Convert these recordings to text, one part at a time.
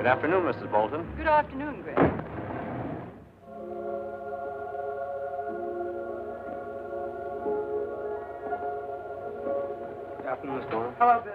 Good afternoon, Mrs. Bolton. Good afternoon, Greg. Good afternoon, Miss Dorn. Hello, Bill.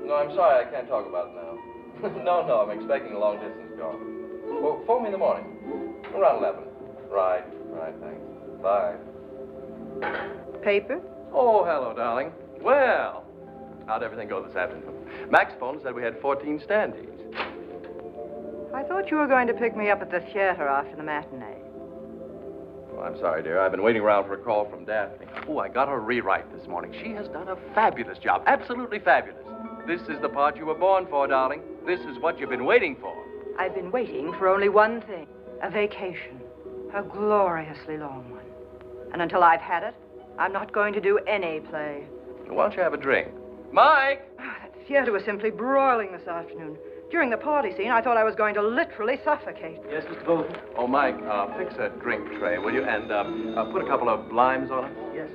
No, I'm sorry, I can't talk about it now. No, I'm expecting a long-distance call. Well, phone me in the morning. Around 11. Right, thanks. Bye. Paper? Oh, hello, darling. Well, how'd everything go this afternoon? Max phoned and said we had 14 standees. I thought you were going to pick me up at the theater after the matinee. Oh, I'm sorry, dear. I've been waiting around for a call from Daphne. Oh, I got her rewrite this morning. She has done a fabulous job. Absolutely fabulous. This is the part you were born for, darling. This is what you've been waiting for. I've been waiting for only one thing. A vacation. A gloriously long one. And until I've had it, I'm not going to do any play. Why don't you have a drink? Mike! That theater was simply broiling this afternoon. During the party scene, I thought I was going to literally suffocate. Yes, Mr. Bolton. Oh, Mike, fix a drink tray, will you? And put a couple of limes on it. Yes.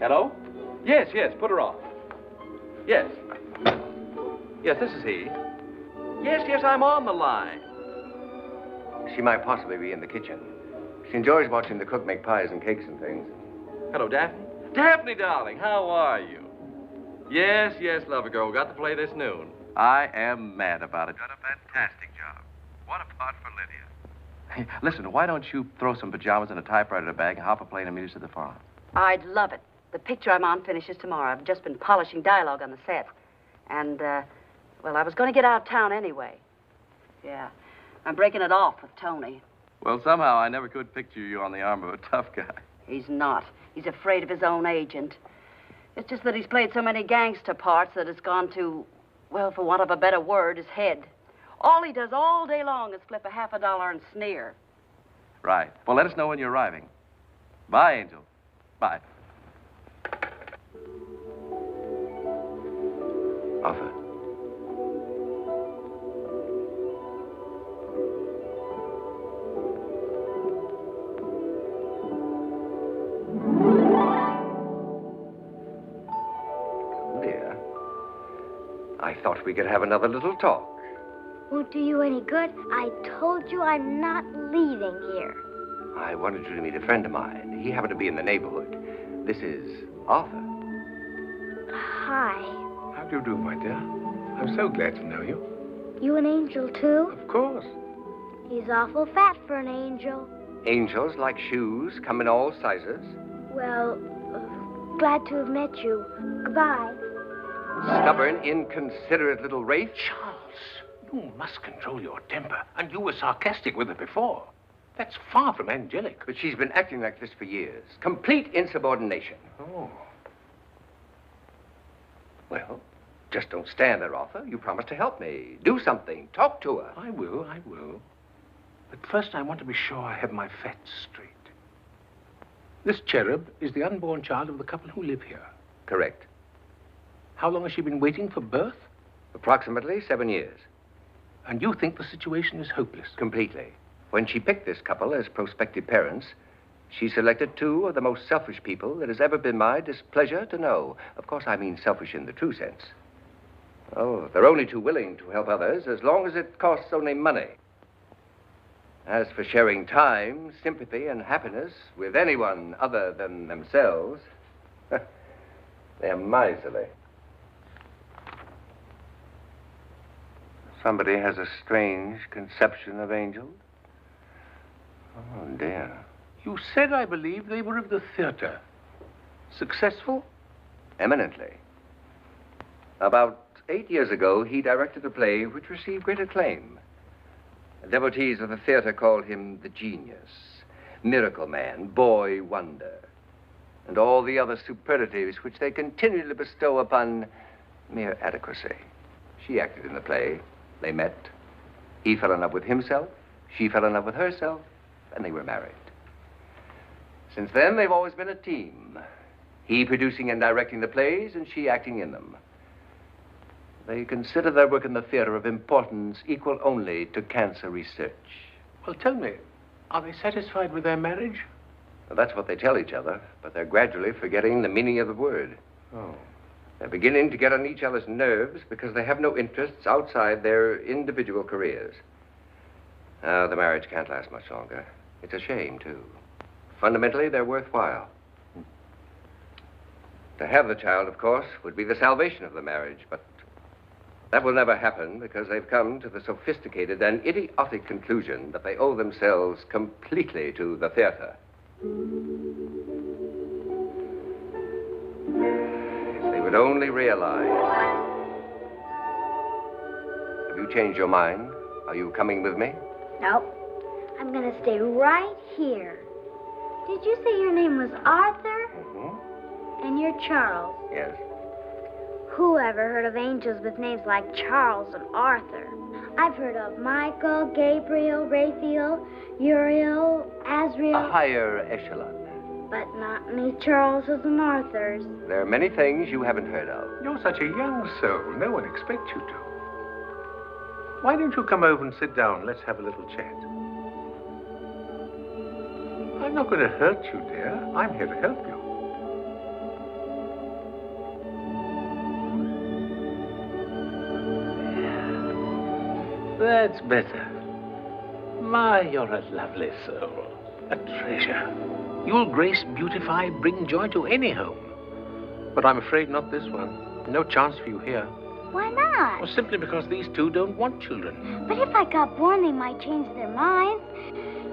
Hello? Yes, put her on. Yes. Yes, this is he. Yes, I'm on the line. She might possibly be in the kitchen. She enjoys watching the cook make pies and cakes and things. Hello, Daphne. Daphne, darling, how are you? Yes, lover girl. Got to play this noon. I am mad about it. Done a fantastic job. What a part for Lydia. Hey, listen, why don't you throw some pajamas in a typewriter bag and hop a plane and meet us at the farm? I'd love it. The picture I'm on finishes tomorrow. I've just been polishing dialogue on the set. And, well, I was going to get out of town anyway. Yeah. I'm breaking it off with Tony. Well, somehow I never could picture you on the arm of a tough guy. He's not. He's afraid of his own agent. It's just that he's played so many gangster parts that it's gone to, well, for want of a better word, his head. All he does all day long is flip a $50 and sneer. Right. Well, let us know when you're arriving. Bye, Angel. Bye. Arthur. Dear, I thought we could have another little talk. Won't do you any good. I told you I'm not leaving here. I wanted you to meet a friend of mine. He happened to be in the neighborhood. This is Arthur. Hi. How do you do, my dear? I'm so glad to know you. You an angel, too? Of course. He's awful fat for an angel. Angels, like shoes, come in all sizes. Well, glad to have met you. Goodbye. Stubborn, inconsiderate little wraith. Charles, you must control your temper. And you were sarcastic with her before. That's far from angelic. But she's been acting like this for years. Complete insubordination. Oh. Well, just don't stand there, Arthur. You promised to help me. Do something. Talk to her. I will. But first, I want to be sure I have my facts straight. This cherub is the unborn child of the couple who live here. Correct. How long has she been waiting for birth? Approximately 7 years. And you think the situation is hopeless? Completely. When she picked this couple as prospective parents, she selected two of the most selfish people it has ever been my displeasure to know. Of course, I mean selfish in the true sense. Oh, they're only too willing to help others as long as it costs only money. As for sharing time, sympathy, and happiness with anyone other than themselves, they're miserly. Somebody has a strange conception of angels. Oh, dear. You said, I believe, they were of the theater. Successful? Eminently. About 8 years ago, he directed a play which received great acclaim. The devotees of the theater called him the genius, miracle man, boy wonder, and all the other superlatives which they continually bestow upon mere adequacy. She acted in the play. They met. He fell in love with himself. She fell in love with herself. And they were married. Since then, they've always been a team. He producing and directing the plays, and she acting in them. They consider their work in the theater of importance equal only to cancer research. Well, tell me, are they satisfied with their marriage? Well, that's what they tell each other, but they're gradually forgetting the meaning of the word. Oh. They're beginning to get on each other's nerves because they have no interests outside their individual careers. The marriage can't last much longer. It's a shame, too. Fundamentally, they're worthwhile. To have the child, of course, would be the salvation of the marriage, but that will never happen because they've come to the sophisticated and idiotic conclusion that they owe themselves completely to the theater. If they would only realize. Have you changed your mind? Are you coming with me? Nope. I'm gonna stay right here. Did you say your name was Arthur? Mm-hmm. And you're Charles? Yes. Who ever heard of angels with names like Charles and Arthur? I've heard of Michael, Gabriel, Raphael, Uriel, Azrael. A higher echelon. But not any Charleses and Arthurs. There are many things you haven't heard of. You're such a young soul. No one expects you to. Why don't you come over and sit down? Let's have a little chat. I'm not going to hurt you, dear. I'm here to help you. That's better. My, you're a lovely soul. A treasure. You'll grace, beautify, bring joy to any home. But I'm afraid not this one. No chance for you here. Why not? Well, simply because these two don't want children. But if I got born, they might change their minds.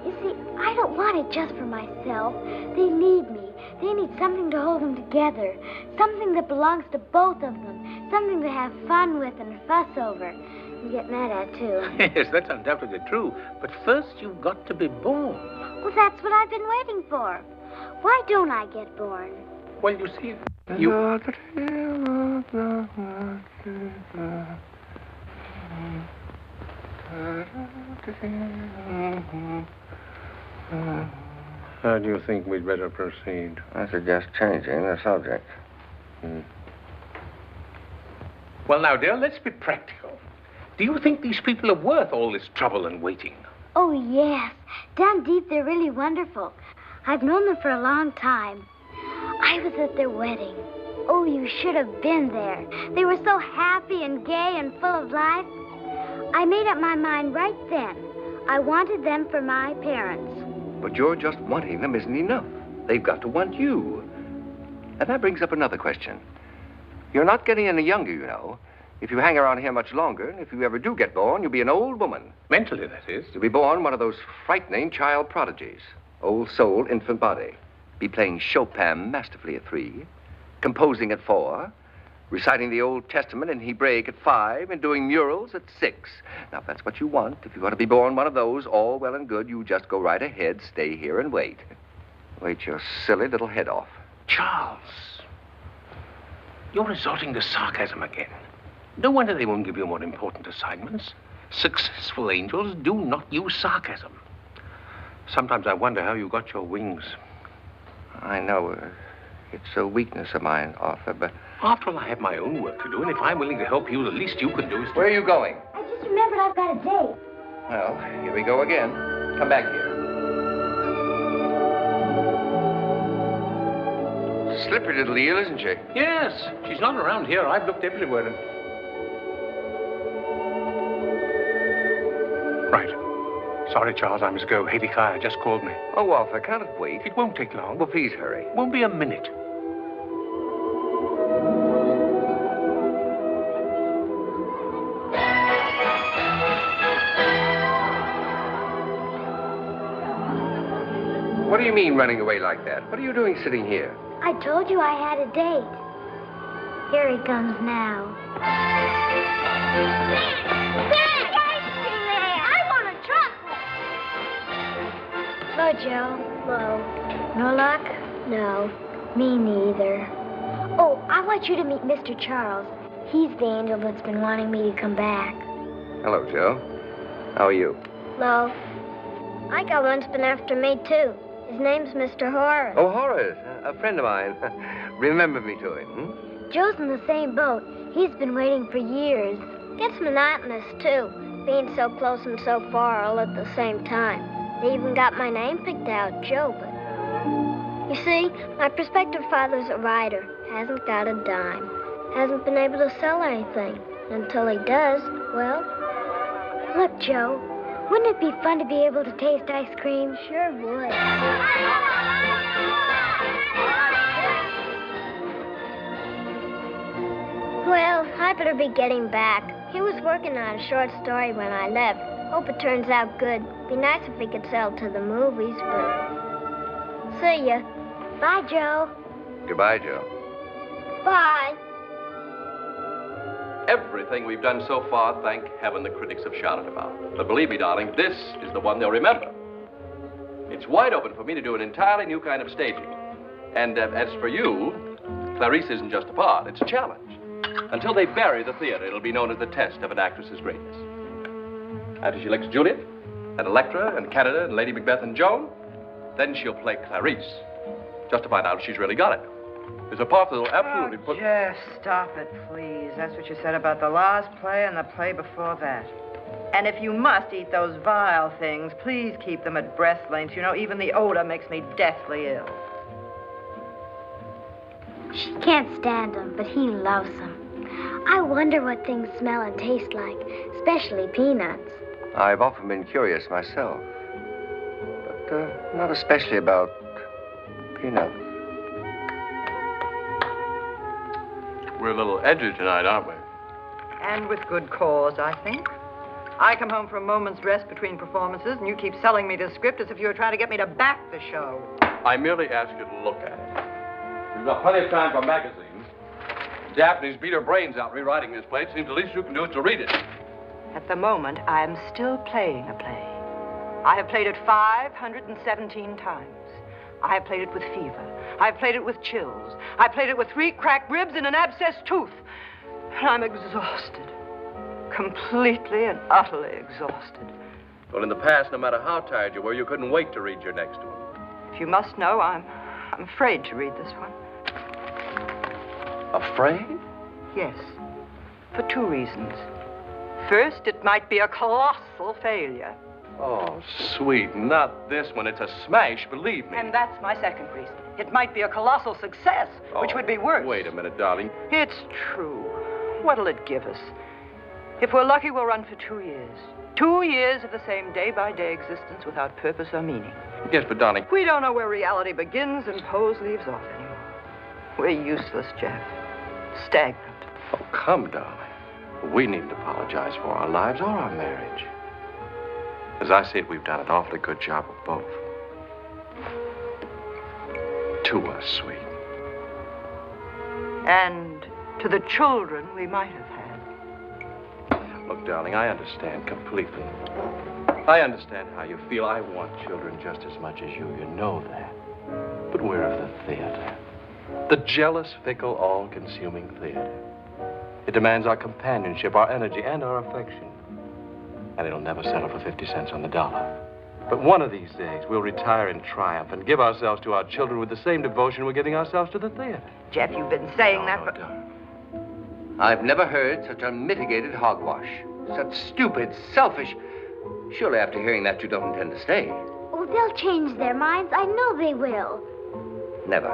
You see, I don't want it just for myself. They need me. They need something to hold them together. Something that belongs to both of them. Something to have fun with and fuss over. And get mad at, too. Yes, that's undoubtedly true. But first, you've got to be born. Well, that's what I've been waiting for. Why don't I get born? Well, you see, you... How do you think we'd better proceed? I suggest changing the subject. Well, now, dear, let's be practical. Do you think these people are worth all this trouble and waiting? Oh, yes. Down deep, they're really wonderful. I've known them for a long time. I was at their wedding. Oh, you should have been there. They were so happy and gay and full of life. I made up my mind right then. I wanted them for my parents. But your just wanting them isn't enough. They've got to want you. And that brings up another question. You're not getting any younger, you know. If you hang around here much longer, and if you ever do get born, you'll be an old woman. Mentally, that is. You'll be born one of those frightening child prodigies. Old soul, infant body. Be playing Chopin masterfully at 3, composing at 4, reciting the Old Testament in Hebraic at 5, and doing murals at 6. Now, if that's what you want, if you want to be born one of those, all well and good, you just go right ahead, stay here and wait. Wait your silly little head off. Charles, you're resorting to sarcasm again. No wonder they won't give you more important assignments. Successful angels do not use sarcasm. Sometimes I wonder how you got your wings. I know it's a weakness of mine, Arthur, but... After all, I have my own work to do, and if I'm willing to help you, the least you can do is to... Where are you going? I just remembered I've got a date. Well, here we go again. Come back here. Slippery little eel, isn't she? Yes, she's not around here. I've looked everywhere and... Right. Sorry, Charles, I must go. Hezekiah just called me. Oh, Arthur, can't it wait? It won't take long. Well, please hurry. Won't be a minute. What do you mean running away like that? What are you doing sitting here? I told you I had a date. Here he comes now. I want to try. Joe. Hello. No luck? No. Me neither. Oh, I want you to meet Mr. Charles. He's the angel that's been wanting me to come back. Hello, Joe. How are you? Hello. I got one's been after me, too. His name's Mr. Horace. Oh, Horace, a friend of mine. Remember me to him, hmm? Joe's in the same boat. He's been waiting for years. Gets monotonous, too, being so close and so far all at the same time. They even got my name picked out, Joe, but... You see, my prospective father's a writer. Hasn't got a dime. Hasn't been able to sell anything. Until he does, well... Look, Joe, wouldn't it be fun to be able to taste ice cream? Sure would. Well, I better be getting back. He was working on a short story when I left. Hope it turns out good. Be nice if we could sell to the movies, but... See ya. Bye, Joe. Goodbye, Joe. Bye. Everything we've done so far, thank heaven the critics have shouted about. But believe me, darling, this is the one they'll remember. It's wide open for me to do an entirely new kind of staging. And as for you, Clarice isn't just a part, it's a challenge. Until they bury the theater, it'll be known as the test of an actress's greatness. After she elects Juliet, and Electra, and Canada, and Lady Macbeth, and Joan, then she'll play Clarice, just to find out if she's really got it. There's a part that'll absolutely put... Jeff, stop it, please. That's what you said about the last play and the play before that. And if you must eat those vile things, please keep them at breath length. You know, even the odor makes me deathly ill. She can't stand them, but he loves them. I wonder what things smell and taste like, especially peanuts. I've often been curious myself. But not especially about peanuts. We're a little edgy tonight, aren't we? And with good cause, I think. I come home for a moment's rest between performances, and you keep selling me the script as if you were trying to get me to back the show. I merely ask you to look at it. We've got plenty of time for magazines. Daphne's beat her brains out rewriting this play. It seems the least you can do is to read it. At the moment, I am still playing a play. I have played it 517 times. I have played it with fever. I've played it with chills. I played it with 3 cracked ribs and an abscessed tooth. And I'm exhausted. Completely and utterly exhausted. Well, in the past, no matter how tired you were, you couldn't wait to read your next one. If you must know, I'm afraid to read this one. Afraid? Yes, for 2 reasons. First, it might be a colossal failure. Oh, sweet, not this one. It's a smash, believe me. And that's my second reason. It might be a colossal success, which would be worse. Wait a minute, darling. It's true. What'll it give us? If we're lucky, we'll run for 2 years. 2 years of the same day-by-day existence without purpose or meaning. Yes, but darling... We don't know where reality begins and pose leaves off anymore. We're useless, Jeff. Stagnant. Oh, come, darling. We needn't apologize for our lives or our marriage. As I see it, we've done an awfully good job of both. To us, sweet. And to the children we might have had. Look, darling, I understand completely. I understand how you feel. I want children just as much as you. You know that. But we're of the theater. The jealous, fickle, all-consuming theater. It demands our companionship, our energy, and our affection. And it'll never settle for 50 cents on the dollar. But one of these days, we'll retire in triumph and give ourselves to our children with the same devotion we're giving ourselves to the theater. Jeff, you've been saying that for... darling. I've never heard such unmitigated hogwash. Such stupid, selfish... Surely after hearing that, you don't intend to stay. Oh, they'll change their minds. I know they will. Never.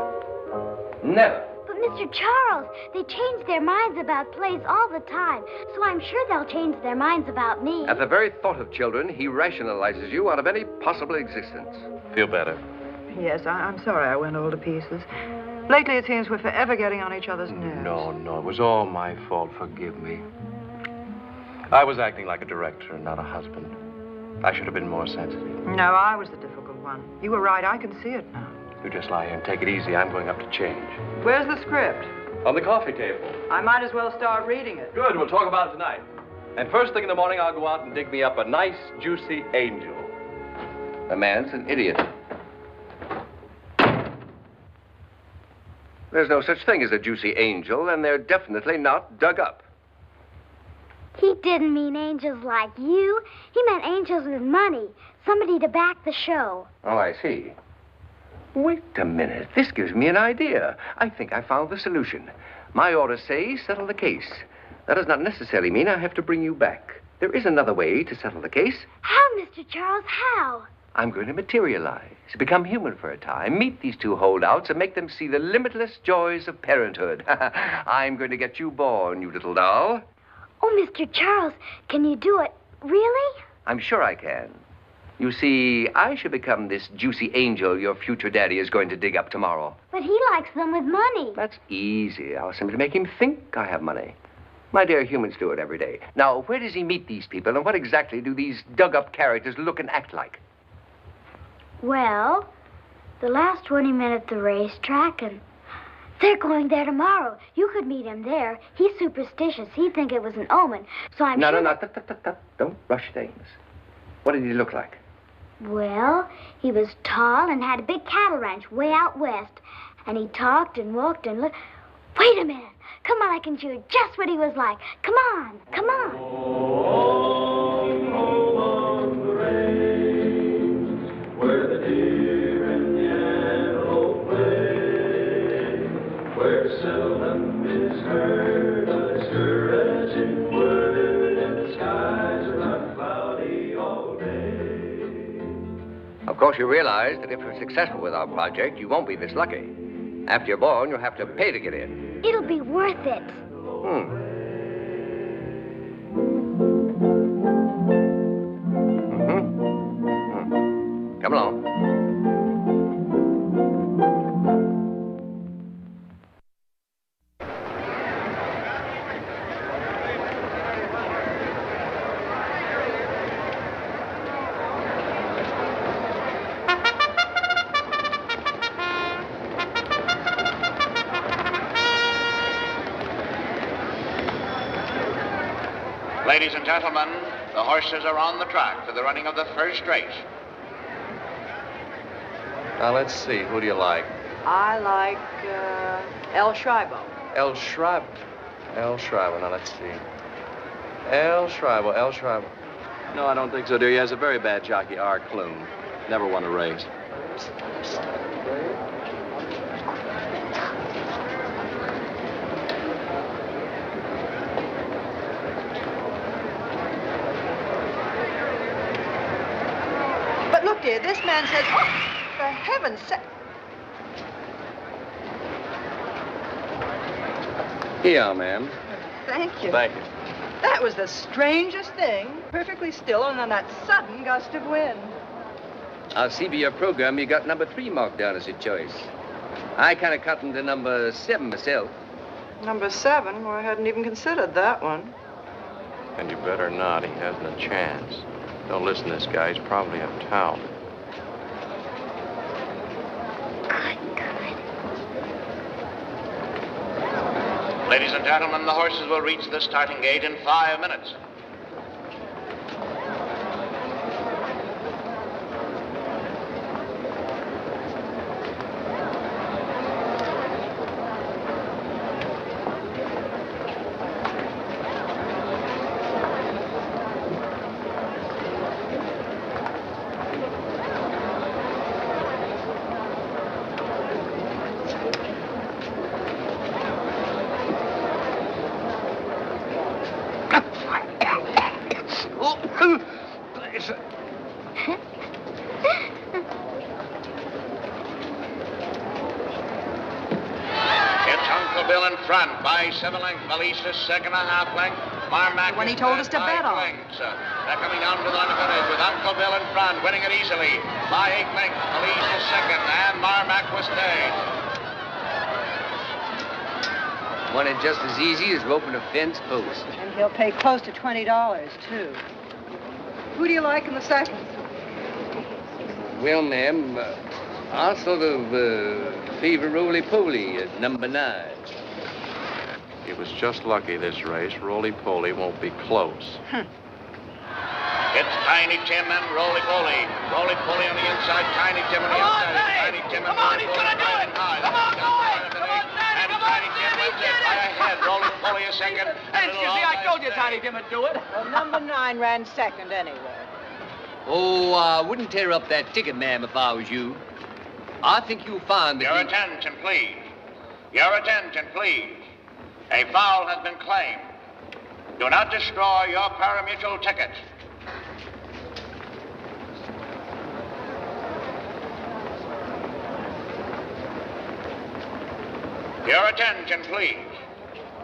Never. But, Mr. Charles, they change their minds about plays all the time, so I'm sure they'll change their minds about me. At the very thought of children, he rationalizes you out of any possible existence. Feel better? Yes, I'm sorry I went all to pieces. Lately, it seems we're forever getting on each other's nerves. No, it was all my fault. Forgive me. I was acting like a director and not a husband. I should have been more sensitive. No, I was the difficult one. You were right. I can see it now. You just lie here and take it easy. I'm going up to change. Where's the script? On the coffee table. I might as well start reading it. Good. We'll talk about it tonight. And first thing in the morning, I'll go out and dig me up a nice, juicy angel. The man's an idiot. There's no such thing as a juicy angel, and they're definitely not dug up. He didn't mean angels like you. He meant angels with money. Somebody to back the show. Oh, I see. Wait a minute. This gives me an idea. I think I found the solution. My orders say settle the case. That does not necessarily mean I have to bring you back. There is another way to settle the case. How, Mr. Charles, how? I'm going to materialize, become human for a time, meet these two holdouts, and make them see the limitless joys of parenthood. I'm going to get you born, you little doll. Oh, Mr. Charles, can you do it? Really? I'm sure I can. You see, I should become this juicy angel your future daddy is going to dig up tomorrow. But he likes them with money. That's easy. I'll simply make him think I have money. My dear, humans do it every day. Now, where does he meet these people, and what exactly do these dug-up characters look and act like? Well, the last one he met at the racetrack, and they're going there tomorrow. You could meet him there. He's superstitious. He'd think it was an omen. So I'm sure... No. Don't rush things. What did he look like? Well, he was tall and had a big cattle ranch way out west. And he talked and walked and looked... Wait a minute. Come on, I can show you just what he was like. Come on, come on. On the range, where the deer and the antelope play, where seldom is heard a discouraging word, and the skies are not cloudy all day. Of course, you realize that if we're successful with our project, you won't be this lucky. After you're born, you'll have to pay to get in. It'll be worth it. Come along. Ladies and gentlemen, the horses are on the track for the running of the first race. Now, let's see. Who do you like? I like, El Schreiber. El Schreiber. El Schreiber. Now, let's see. El Schreiber. No, I don't think so, dear. He has a very bad jockey, R. Clune. Never won a race. But look, dear, this man says, oh, for heaven's sake. Here, ma'am. Thank you. Thank you. That was the strangest thing. Perfectly still, and then that sudden gust of wind. I'll see by your program you got number 3 marked down as your choice. I kind of cut into number 7 myself. Number 7? Well, I hadn't even considered that one. And you better not. He hasn't a chance. Don't listen to this guy. He's probably uptown. Ladies and gentlemen, the horses will reach the starting gate in 5 minutes. By 7 lengths, Melissa's second and a half length. Marmac When he told us to bet on. They're coming down to the line of finish with Uncle Bill in front, winning it easily. By 8 lengths, Melissa's second, and Marmac was third. Won it just as easy as roping a fence post. And he'll pay close to $20, too. Who do you like in the second? Well, ma'am, I'll sort of favor roly-poly at number 9. He was just lucky this race. Roly-poly won't be close. It's Tiny Tim and Roly-Poly. Roly-Poly on the inside, Tiny Tim on the outside. Tiny Tim and Roly-Poly. Come on, he's gonna do it! Come on, boy! Come on, That's it. By a head. Rolling fully a second. And You see, I told you Tiny Tim would do it. Well, number 9 ran second anyway. Oh, I wouldn't tear up that ticket, ma'am, if I was you. I think you'll find that Your attention, please. Your attention, please. A foul has been claimed. Do not destroy your pari-mutuel ticket. Your attention, please.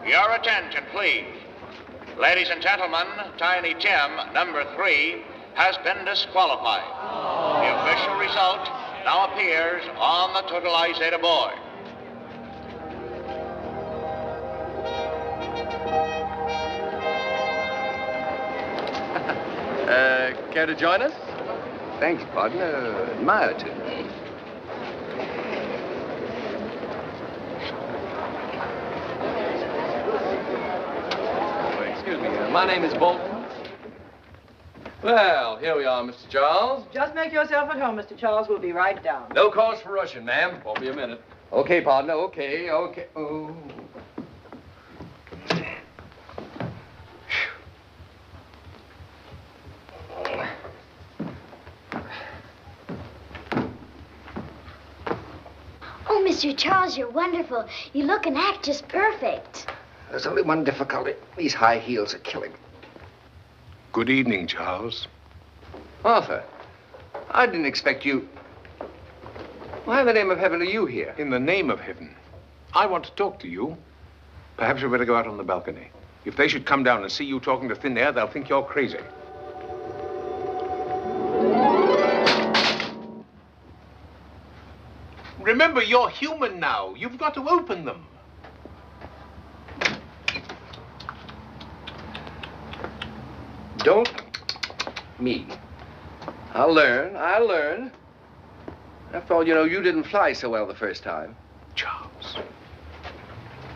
Your attention, please. Ladies and gentlemen, Tiny Tim, number 3, has been disqualified. The official result now appears on the totalized data board. Care to join us? Thanks, partner. Admire to. Excuse me, my name is Bolton. Well, here we are, Mr. Charles. Just make yourself at home, Mr. Charles. We'll be right down. No cause for rushing, ma'am. Won't be a minute. Okay, partner, okay. Oh. Oh, Mr. Charles, you're wonderful. You look and act just perfect. There's only one difficulty. These high heels are killing me. Good evening, Charles. Arthur, I didn't expect you. Why in the name of heaven are you here? In the name of heaven, I want to talk to you. Perhaps we better go out on the balcony. If they should come down and see you talking to thin air, they'll think you're crazy. Remember, you're human now. You've got to open them. Don't me. I'll learn. After all, you know, you didn't fly so well the first time. Charles,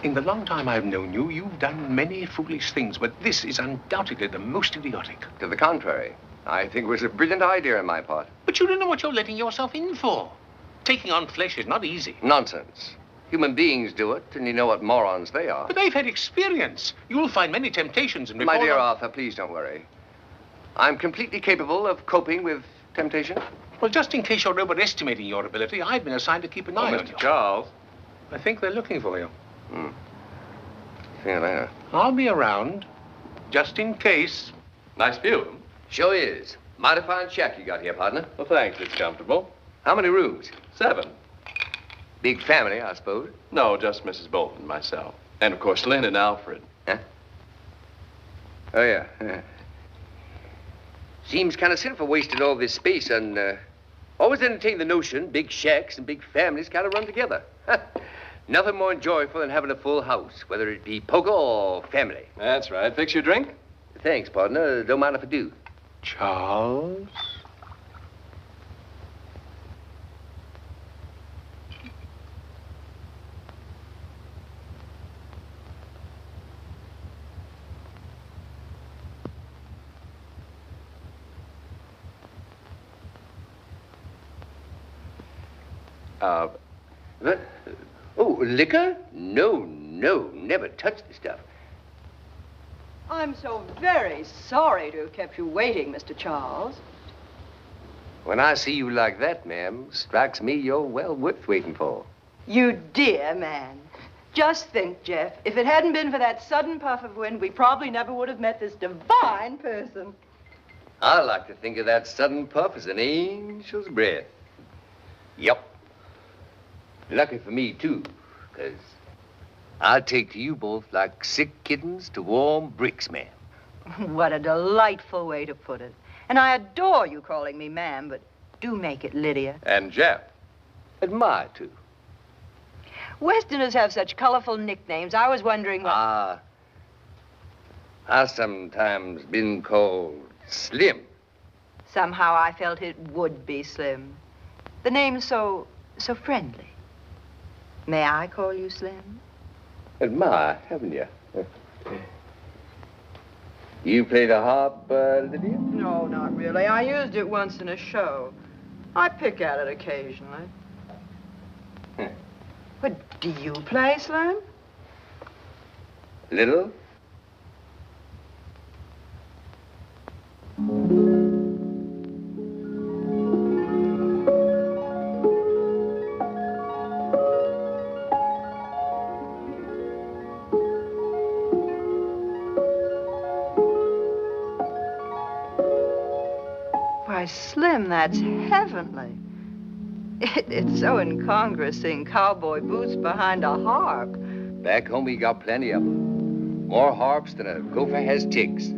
in the long time I've known you, you've done many foolish things, but this is undoubtedly the most idiotic. To the contrary, I think it was a brilliant idea on my part. But you don't know what you're letting yourself in for. Taking on flesh is not easy. Nonsense. Human beings do it, and you know what morons they are. But they've had experience. You'll find many temptations and before My dear long- Arthur, please don't worry. I'm completely capable of coping with temptation. Well, just in case you're overestimating your ability, I've been assigned to keep an eye on you. Mr. Charles. I think they're looking for you. See you later. I'll be around, just in case. Nice view of them. Sure is. Mighty fine shack you got here, partner. Well, thanks. It's comfortable. How many rooms? 7. Big family, I suppose. No, just Mrs. Bolton, myself. And, of course, Lynn and Alfred. Huh? Oh, yeah. Seems kind of sinful wasting all this space and always entertain the notion big shacks and big families kind of run together. Nothing more enjoyable than having a full house, whether it be poker or family. That's right. Fix your drink? Thanks, partner. Don't mind if I do. Charles? What? Oh, liquor? No, never touch the stuff. I'm so very sorry to have kept you waiting, Mr. Charles. When I see you like that, ma'am, strikes me you're well worth waiting for. You dear man. Just think, Jeff, if it hadn't been for that sudden puff of wind, we probably never would have met this divine person. I like to think of that sudden puff as an angel's breath. Yup. Lucky for me, too, because I'd take to you both like sick kittens to warm bricks, ma'am. What a delightful way to put it. And I adore you calling me ma'am, but do make it Lydia. And Jeff. Admire, too. Westerners have such colorful nicknames. I was wondering what... I sometimes been called Slim. Somehow I felt it would be Slim. The name's so friendly. May I call you Slim? Admire, haven't you? You play the harp, Lydia? No, not really. I used it once in a show. I pick at it occasionally. But do you play, Slim? Little? Why, Slim, that's heavenly. It's so incongruous seeing cowboy boots behind a harp. Back home, we got plenty of them. More harps than a gopher has ticks.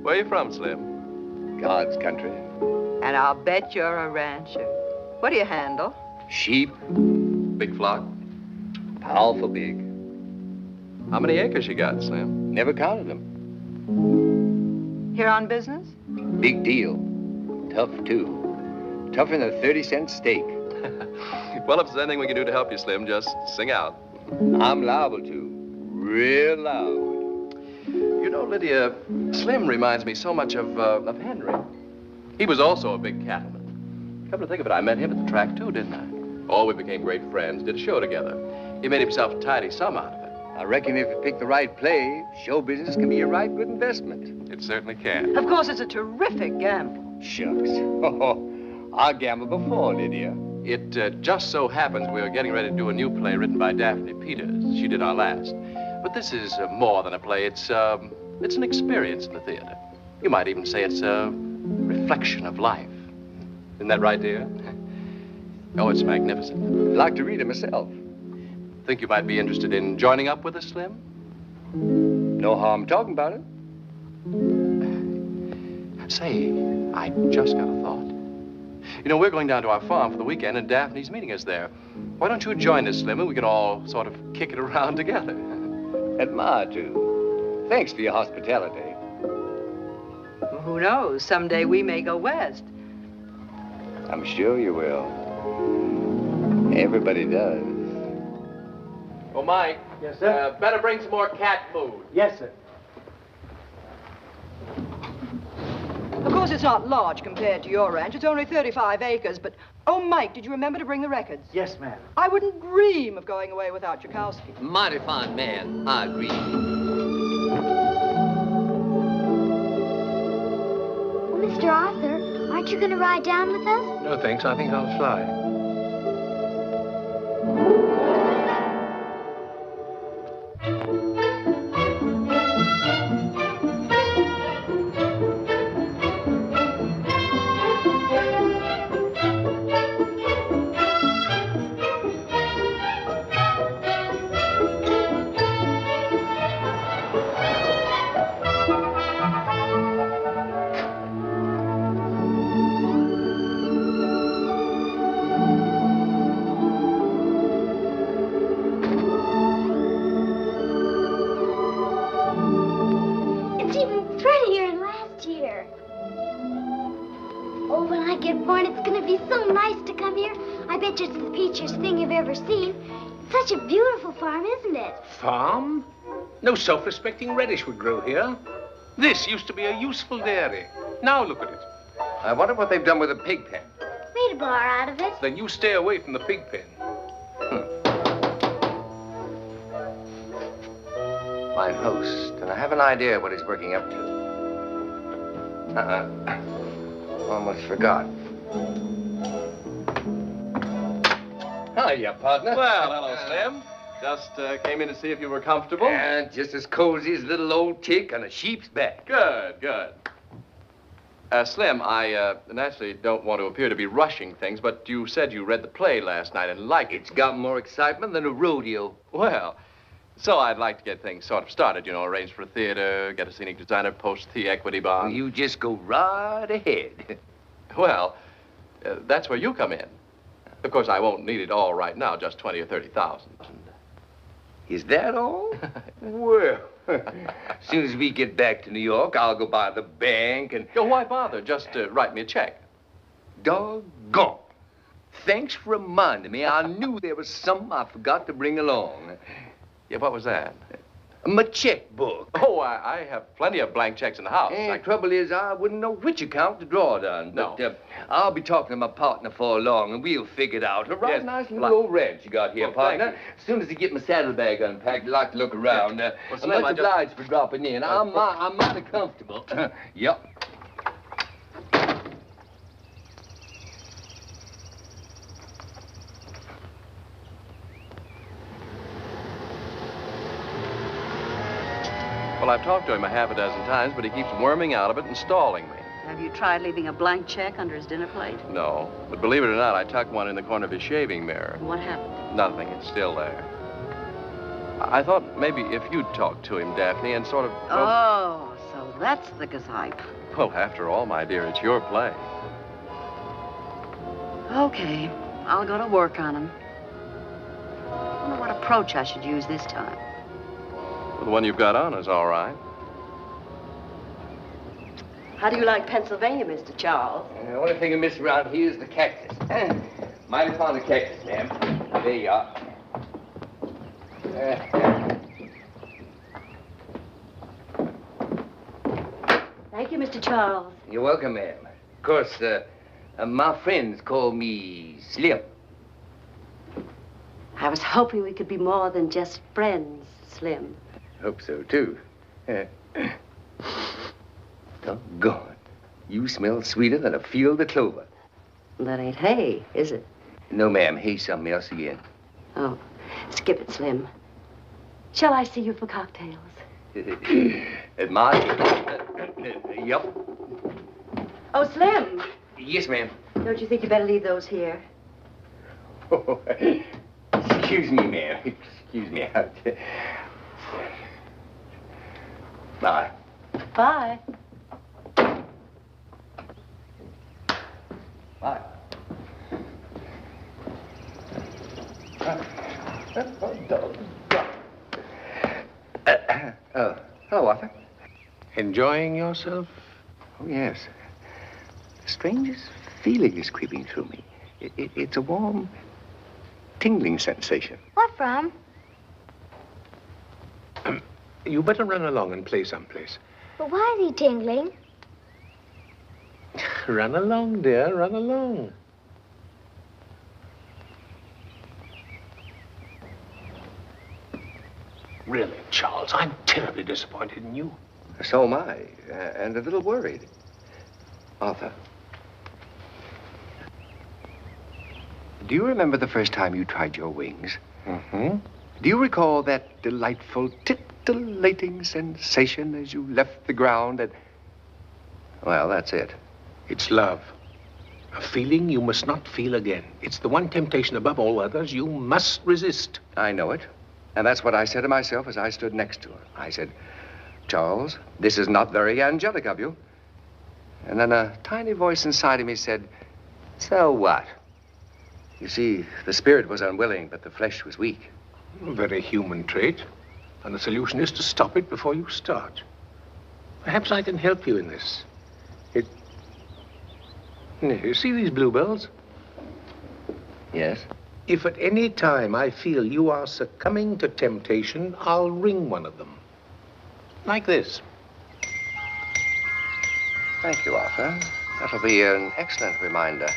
Where you from, Slim? God's country. And I'll bet you're a rancher. What do you handle? Sheep, Big flock? powerful big. How many acres you got, Slim? Never counted them. Here on business? Big deal. Tough, too. Tougher than a 30-cent steak. Well, if there's anything we can do to help you, Slim, just sing out. I'm liable to. Real loud. You know, Lydia, Slim reminds me so much of Henry. He was also a big cattleman. Come to think of it, I met him at the track, too, didn't I? Oh, we became great friends, did a show together. He made himself a tidy sum out of it. I reckon if you pick the right play, show business can be a right good investment. It certainly can. Of course, it's a terrific gamble. Shucks. I gambled before, Lydia. It just so happens we are getting ready to do a new play written by Daphne Peters. She did our last. But this is more than a play. It's an experience in the theater. You might even say it's a reflection of life. Isn't that right, dear? Oh, it's magnificent. I'd like to read it myself. Think you might be interested in joining up with us, Slim? No harm talking about it. Say, I just got a thought. You know, we're going down to our farm for the weekend, and Daphne's meeting us there. Why don't you join us, Slim, and we can all sort of kick it around together? Admire to. Thanks for your hospitality. Who knows? Someday we may go west. I'm sure you will. Everybody does. Oh, Mike. Yes, sir? Better bring some more cat food. Yes, sir. Of course, it's not large compared to your ranch. It's only 35 acres, but... Oh, Mike, did you remember to bring the records? Yes, ma'am. I wouldn't dream of going away without Tchaikovsky. Mighty fine man. I agree. Well, Mr. Arthur, aren't you going to ride down with us? No, thanks. I think I'll fly. It's even prettier than last year. Oh, when I get born, it's going to be so nice to come here. I bet you it's the peachiest thing you've ever seen. It's such a beautiful farm, isn't it? Farm? No self-respecting radish would grow here. This used to be a useful dairy. Now look at it. I wonder what they've done with the pig pen. Made a bar out of it. Then you stay away from the pig pen. Fine host, and I have an idea what he's working up to. Almost forgot. Hiya, partner. Well, hello, Slim. Just came in to see if you were comfortable. And just as cozy as a little old tick on a sheep's back. Good, good. Slim, I naturally don't want to appear to be rushing things, but you said you read the play last night and liked it. It's got more excitement than a rodeo. Well, so I'd like to get things sort of started, you know, arrange for a theater, get a scenic designer, post the equity bond. Well, you just go right ahead. Well, that's where you come in. Of course, I won't need it all right now, just 20 or 30,000. Is that all? Well, as soon as we get back to New York, I'll go by the bank and... Oh, why bother? Just write me a check. Doggone. Thanks for reminding me. I knew there was something I forgot to bring along. Yeah, what was that? My checkbook. Oh, I have plenty of blank checks in the house. And trouble is, I wouldn't know which account to draw it on. No. But I'll be talking to my partner for long, and we'll figure it out. A right Yes, nice little old ranch you got here, Well, thank partner. you. As soon as you get my saddlebag unpacked, I'd like to look around. Well, I'm Slim, much I just- obliged for dropping in. I'm mighty comfortable. Yep. Well, I've talked to him a half a dozen times, but he keeps worming out of it and stalling me. Have you tried leaving a blank check under his dinner plate? No, but believe it or not, I tucked one in the corner of his shaving mirror. What happened? Nothing. It's still there. I thought maybe if you'd talk to him, Daphne, and sort of... Oh, so that's the gazype. Well, after all, my dear, it's your play. Okay, I'll go to work on him. I wonder what approach I should use this time. Well, the one you've got on is all right. How do you like Pennsylvania, Mr. Charles? The only thing I miss around here is the cactus. Mighty fond of cactus, ma'am. There you are. Thank you, Mr. Charles. You're welcome, ma'am. Of course, my friends call me Slim. I was hoping we could be more than just friends, Slim. Hope so, too. Doggone. You smell sweeter than a field of clover. That ain't hay, is it? No, ma'am. Hey, something else again. Oh, skip it, Slim. Shall I see you for cocktails? At my... Yup. Oh, Slim, Yes, ma'am. don't you think you better leave those here? Excuse me, ma'am. Excuse me. Bye. Bye. Bye. Hello, Arthur. Enjoying yourself? Oh, yes. The strangest feeling is creeping through me. It's a warm, tingling sensation. What from? You better run along and play someplace. But why is he tingling? Run along, dear, run along. Really, Charles, I'm terribly disappointed in you. So am I, and a little worried. Arthur, do you remember the first time you tried your wings? Mm-hmm. Do you recall that delightful, titillating sensation as you left the ground and... Well, that's it. It's love. A feeling you must not feel again. It's the one temptation above all others you must resist. I know it. And that's what I said to myself as I stood next to her. I said, Charles, this is not very angelic of you. And then a tiny voice inside of me said, so what? You see, the spirit was unwilling, but the flesh was weak. A very human trait. And the solution is to stop it before you start. Perhaps I can help you in this. You see these bluebells? Yes? If at any time I feel you are succumbing to temptation, I'll ring one of them. Like this. Thank you, Arthur. That'll be an excellent reminder.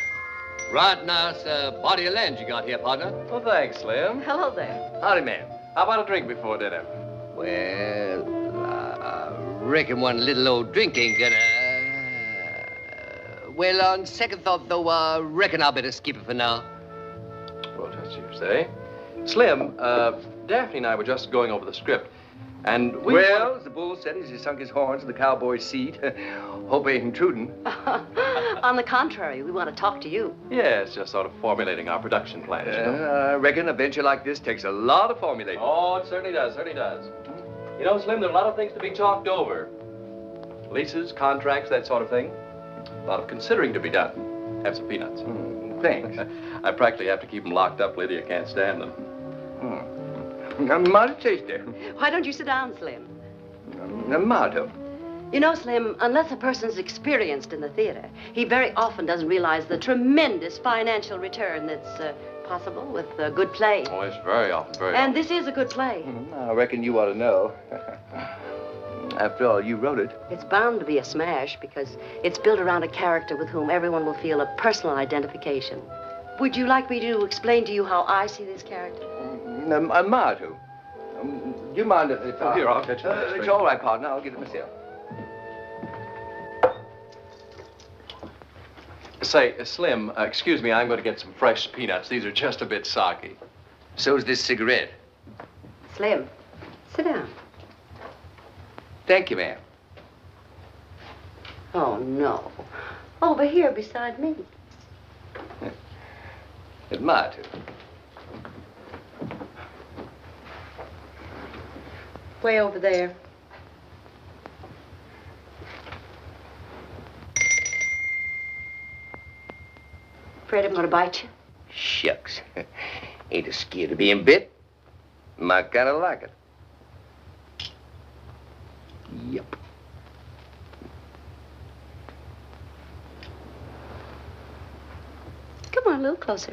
Right now, it's a body of land you got here, partner. Well, thanks, Slim. Hello there. Howdy, ma'am. How about a drink before dinner? Well, I reckon one little old drink ain't gonna... Well, on second thought, though, I reckon I better skip it for now. Well, just you say. Slim, Daphne and I were just going over the script, and we... Well, as the bull said as he sunk his horns in the cowboy's seat, hope he ain't intruding. On the contrary, we want to talk to you. Yes, just sort of formulating our production plans, you know. I reckon a venture like this takes a lot of formulating. Oh, it certainly does, certainly does. You know, Slim, there are a lot of things to be talked over. Leases, contracts, that sort of thing. A lot of considering to be done. Have some peanuts. Thanks. I practically have to keep them locked up. Lydia can't stand them. I'm mighty tasty. Why don't you sit down, Slim? I'm mighty. You know, Slim, unless a person's experienced in the theater, he very often doesn't realize the tremendous financial return that's possible, with good play. Oh, it's very often, very And often. this is a good play. I reckon you ought to know. After all, you wrote it. It's bound to be a smash because it's built around a character with whom everyone will feel a personal identification. Would you like me to explain to you how I see this character? Ma, too. Do you mind if I... Here, I'll fetch it. It's all right, partner. I'll get it myself. Say, Slim, excuse me, I'm going to get some fresh peanuts. These are just a bit soggy. So's this cigarette. Slim, sit down. Thank you, ma'am. Oh, no. Over here beside me. Ma, too. Way over there. Afraid I'm gonna bite you? Shucks. Ain't a scared of being bit. Might kind of like it. Yep. Come on, a little closer.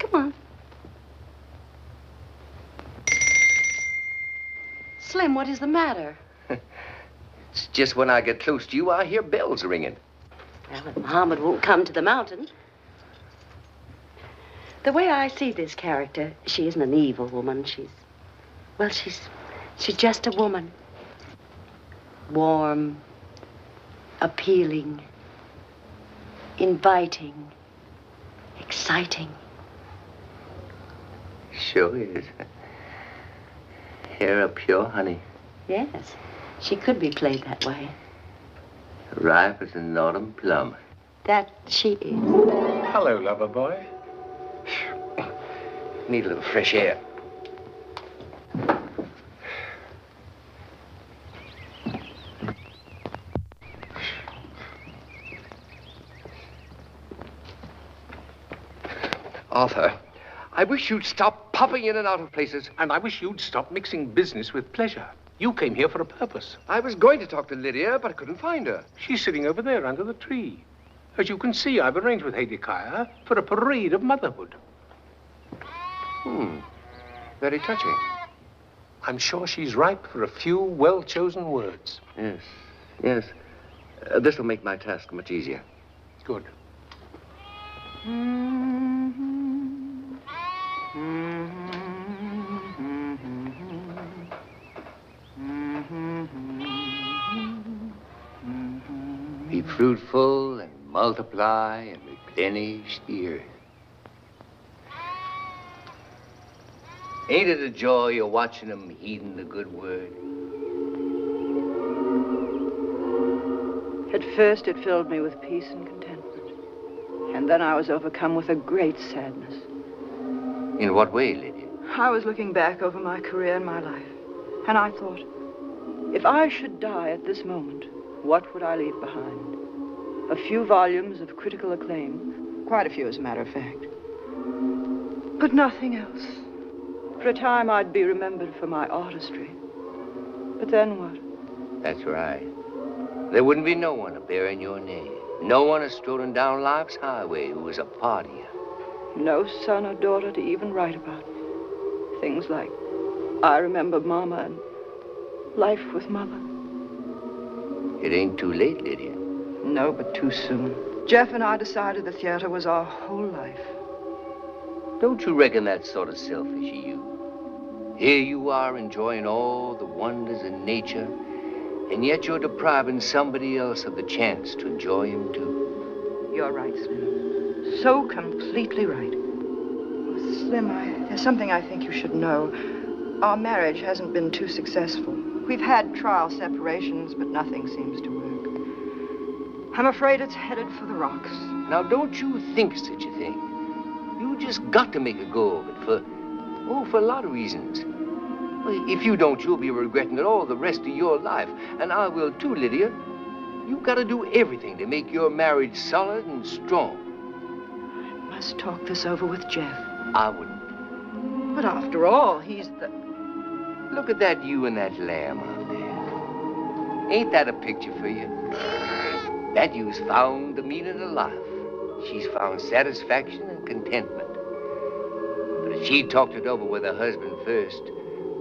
Come on. Slim, what is the matter? It's just when I get close to you, I hear bells ringing. Well, if Muhammad won't come to the mountain. The way I see this character, she isn't an evil woman. She's just a woman. Warm, appealing, inviting, exciting. Sure is. Hair up pure honey. Yes, she could be played that way. Ripe as an autumn plum. That she is. Hello, lover boy. Need a little fresh air. Arthur, I wish you'd stop popping in and out of places. And I wish you'd stop mixing business with pleasure. You came here for a purpose. I was going to talk to Lydia, but I couldn't find her. She's sitting over there under the tree. As you can see, I've arranged with Hezekiah for a parade of motherhood. Very touching. I'm sure she's ripe for a few well-chosen words. Yes, yes. This will make my task much easier. Good. Be fruitful and multiply and replenish the earth. Ain't it a joy you're watching them heeding the good word? At first, it filled me with peace and contentment. And then I was overcome with a great sadness. In what way, Lydia? I was looking back over my career and my life, and I thought, if I should die at this moment, what would I leave behind? A few volumes of critical acclaim, quite a few as a matter of fact, but nothing else. For a time, I'd be remembered for my artistry. But then what? That's right. There wouldn't be no one bearing your name. No one a strolling down life's highway who was a part of you. No son or daughter to even write about. Things like, I remember Mama and life with Mother. It ain't too late, Lydia. No, but too soon. Jeff and I decided the theater was our whole life. Don't you reckon that's sort of selfish of you? Here you are enjoying all the wonders of nature, and yet you're depriving somebody else of the chance to enjoy them too. You're right, Slim. So completely right. Slim, there's something I think you should know. Our marriage hasn't been too successful. We've had trial separations, but nothing seems to work. I'm afraid it's headed for the rocks. Now, don't you think such a thing. You just got to make a go of it for a lot of reasons. If you don't, you'll be regretting it all the rest of your life. And I will too, Lydia. You've got to do everything to make your marriage solid and strong. I must talk this over with Jeff. I wouldn't. But after all, he's the... Look at that you and that lamb out there. Ain't that a picture for you? Matthew's found the meaning of life. She's found satisfaction and contentment. But if she'd talked it over with her husband first,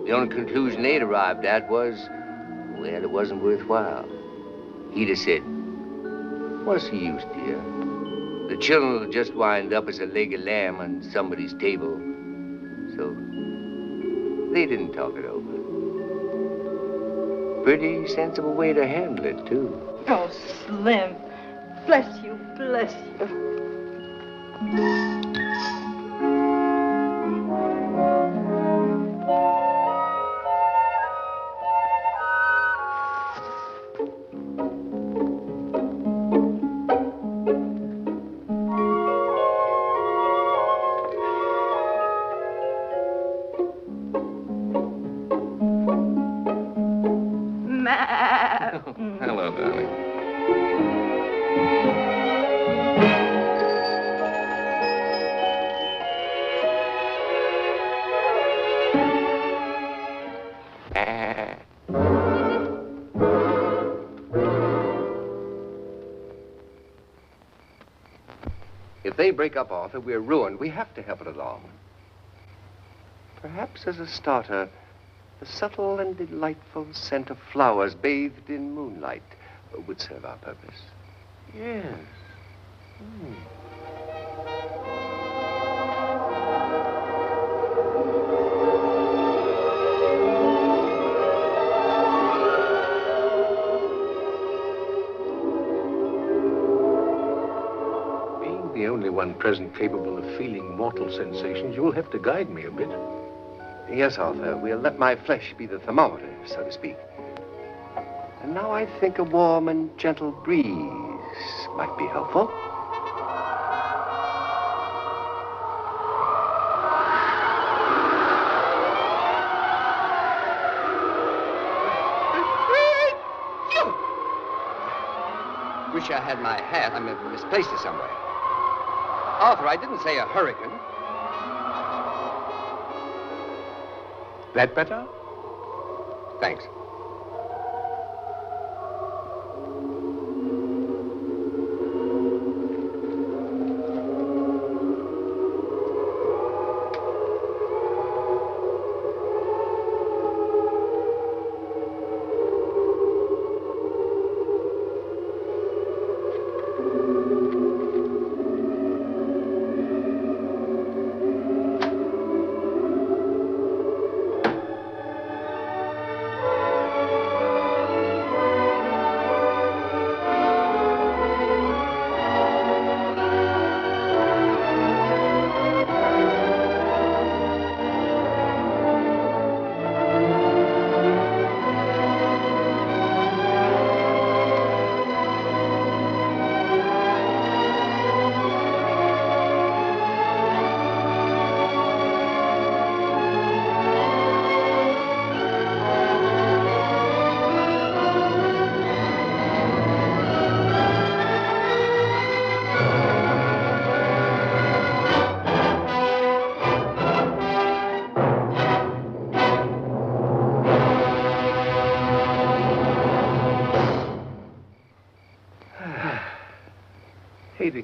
the only conclusion they'd arrived at was, well, it wasn't worthwhile. He'd have said, what's the use, dear? The children will just wind up as a leg of lamb on somebody's table. So they didn't talk it over. Pretty sensible way to handle it, too. Oh, Slim. Bless you, bless you. Hello, darling. If they break up, Arthur, we're ruined. We have to help it along. Perhaps as a starter, the subtle and delightful scent of flowers bathed in moonlight would serve our purpose. Yes. Being the only one present capable of feeling mortal sensations, you'll have to guide me a bit. Yes, Arthur. We'll let my flesh be the thermometer, so to speak. And now I think a warm and gentle breeze might be helpful. Wish I had my hat. I misplaced it somewhere. Arthur, I didn't say a hurricane. That better? Thanks.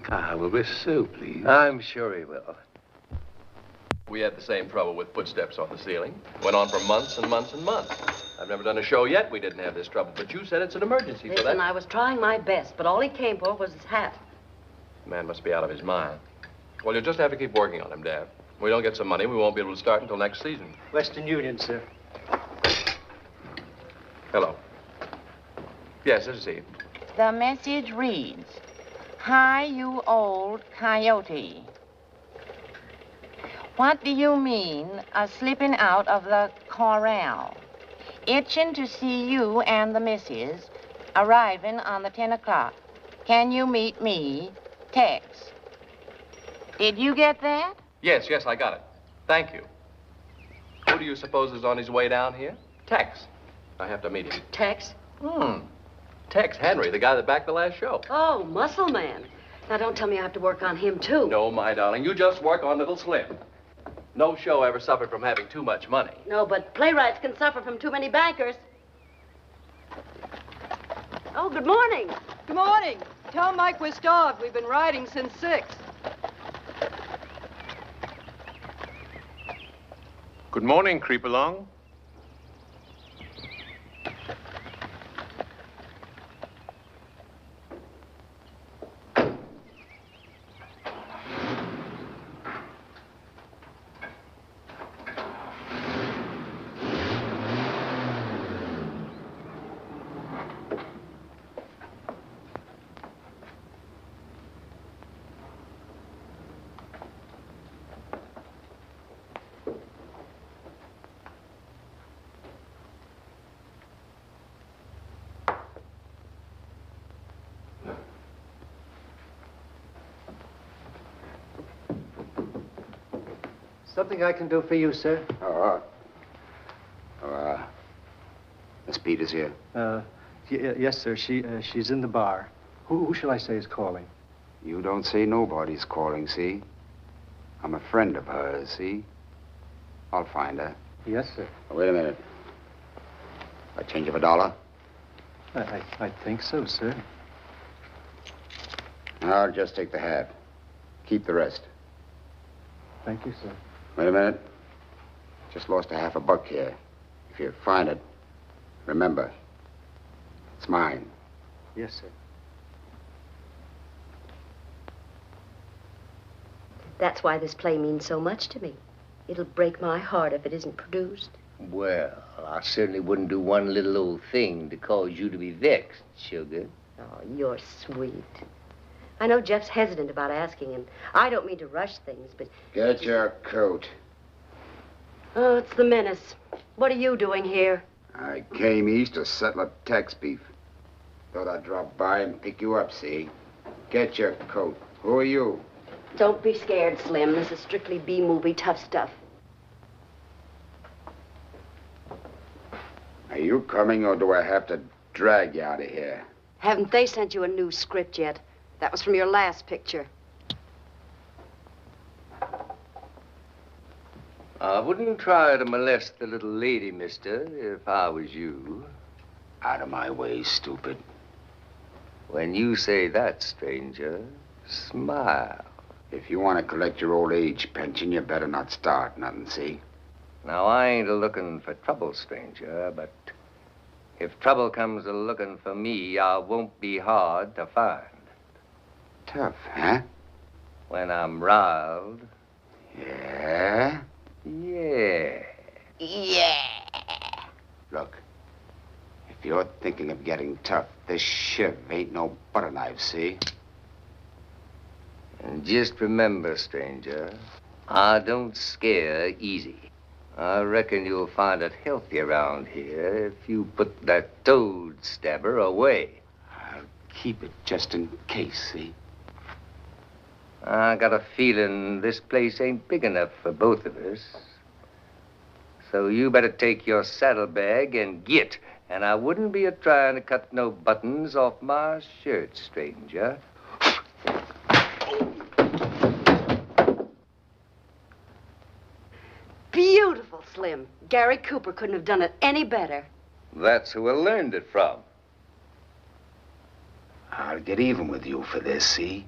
Carl will be so pleased. I'm sure he will. We had the same trouble with footsteps on the ceiling. Went on for months and months and months. I've never done a show yet. We didn't have this trouble, but you said it's an emergency for that. Listen, I was trying my best, but all he came for was his hat. The man must be out of his mind. Well, you'll just have to keep working on him, Dad. If we don't get some money, we won't be able to start until next season. Western Union, sir. Hello. Yes, this is he. The message reads, "Hi, you old coyote. What do you mean, slipping out of the corral? Itching to see you and the missus, arriving on the 10 o'clock. Can you meet me? Tex." Did you get that? Yes, I got it. Thank you. Who do you suppose is on his way down here? Tex. I have to meet him. Tex? Tex Henry, the guy that backed the last show. Oh, Muscle Man. Now, don't tell me I have to work on him, too. No, my darling, you just work on Little Slim. No show ever suffered from having too much money. No, but playwrights can suffer from too many bankers. Oh, good morning. Good morning. Tell Mike we're starved. We've been riding since 6. Good morning, creep along. Something I can do for you, sir? Miss Peters here. Yes, sir. She's in the bar. Who shall I say is calling? You don't say nobody's calling, see? I'm a friend of hers, see? I'll find her. Yes, sir. Oh, wait a minute. A change of $1? I think so, sir. I'll just take the half. Keep the rest. Thank you, sir. Wait a minute. Just lost a half a buck here. If you find it, remember, it's mine. Yes, sir. That's why this play means so much to me. It'll break my heart if it isn't produced. Well, I certainly wouldn't do one little old thing to cause you to be vexed, sugar. Oh, you're sweet. I know Jeff's hesitant about asking, and I don't mean to rush things, but... Get your coat. Oh, it's the menace. What are you doing here? I came east to settle a tax beef. Thought I'd drop by and pick you up, see? Get your coat. Who are you? Don't be scared, Slim. This is strictly B-movie tough stuff. Are you coming, or do I have to drag you out of here? Haven't they sent you a new script yet? That was from your last picture. I wouldn't try to molest the little lady, mister, if I was you. Out of my way, stupid. When you say that, stranger, smile. If you want to collect your old age pension, you better not start nothing, see? Now, I ain't a-looking for trouble, stranger, but if trouble comes a-looking for me, I won't be hard to find. Tough, huh? When I'm riled. Yeah? Yeah. Look, if you're thinking of getting tough, this shiv ain't no butter knife, see? And just remember, stranger, I don't scare easy. I reckon you'll find it healthy around here if you put that toad stabber away. I'll keep it just in case, see? I got a feeling this place ain't big enough for both of us. So you better take your saddlebag and git. And I wouldn't be a-trying to cut no buttons off my shirt, stranger. Beautiful, Slim. Gary Cooper couldn't have done it any better. That's who I learned it from. I'll get even with you for this, see?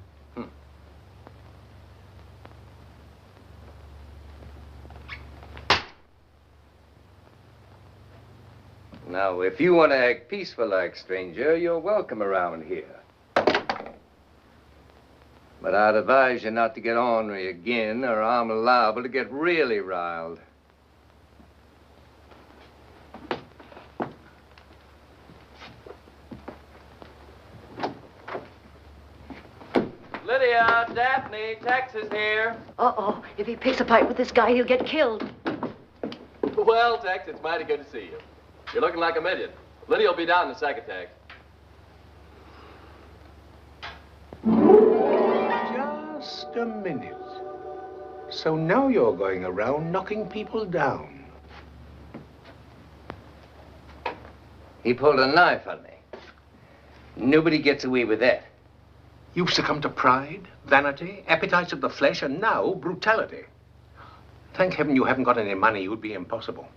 Now, if you want to act peaceful like, stranger, you're welcome around here. But I'd advise you not to get ornery again, or I'm liable to get really riled. Lydia, Daphne, Tex is here. Uh-oh. If he picks a fight with this guy, he'll get killed. Well, Tex, it's mighty good to see you. You're looking like a million. Lydia will be down in a second, Tex. Just a minute. So now you're going around knocking people down. He pulled a knife on me. Nobody gets away with that. You've succumbed to pride, vanity, appetites of the flesh, and now brutality. Thank heaven you haven't got any money. It would be impossible.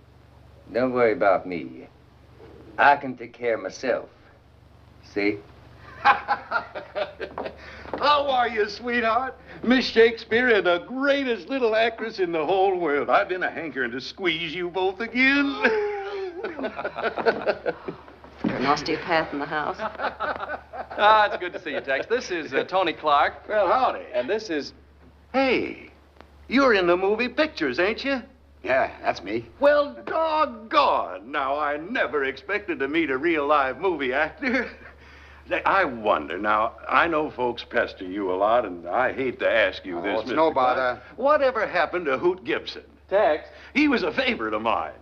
Don't worry about me. I can take care of myself. See? How are you, sweetheart? Miss Shakespeare, the greatest little actress in the whole world. I've been hankering to squeeze you both again. You're an osteopath in the house. It's good to see you, Tex. This is Tony Clark. Well, howdy. And this is... Hey, you're in the movie pictures, ain't you? Yeah, that's me. Well, doggone. Now, I never expected to meet a real live movie actor. I wonder, now, I know folks pester you a lot, and I hate to ask you this, it's Mr. no Clark. bother. Whatever happened to Hoot Gibson? Tex. He was a favorite of mine.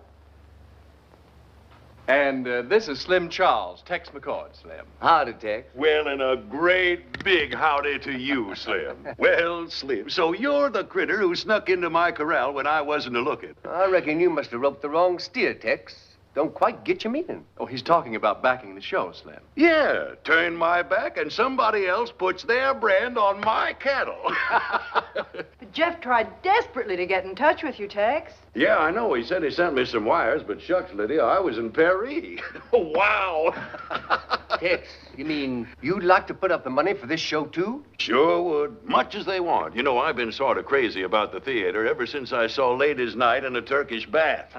And this is Slim Charles, Tex McCord, Slim. Howdy, Tex. Well, and a great big howdy to you, Slim. Well, Slim, so you're the critter who snuck into my corral when I wasn't a-looking. I reckon you must have roped the wrong steer, Tex. Don't quite get your meaning. Oh, he's talking about backing the show, Slim. Yeah, turn my back and somebody else puts their brand on my cattle. But Jeff tried desperately to get in touch with you, Tex. Yeah, I know. He said he sent me some wires, but shucks, Lydia, I was in Paris. Wow. Tex, you mean you'd like to put up the money for this show, too? Sure would. Much as they want. You know, I've been sort of crazy about the theater ever since I saw Ladies' Night and a Turkish bath.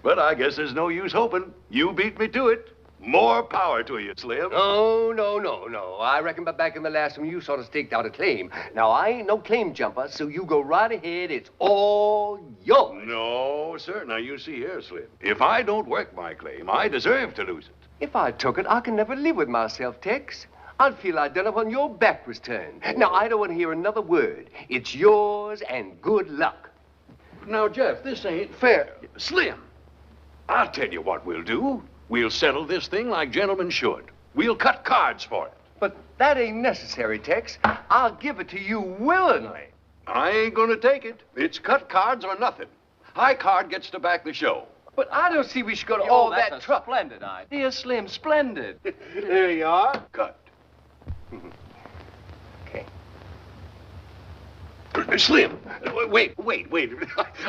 But I guess there's no use hoping. You beat me to it. More power to you, Slim. Oh, no. I reckon by back in the last one, you sort of staked out a claim. Now, I ain't no claim jumper, so you go right ahead. It's all yours. No, sir. Now, you see here, Slim. If I don't work my claim, I deserve to lose it. If I took it, I can never live with myself, Tex. I'd feel I'd done it when your back was turned. Now, I don't want to hear another word. It's yours, and good luck. Now, Jeff, this ain't fair. Slim, I'll tell you what we'll do. We'll settle this thing like gentlemen should. We'll cut cards for it. But that ain't necessary, Tex. I'll give it to you willingly. I ain't gonna take it. It's cut cards or nothing. High card gets to back the show. But I don't see we should go to all that That's a trouble. splendid idea, Slim. Splendid. There you are. Cut. Okay. Slim, wait.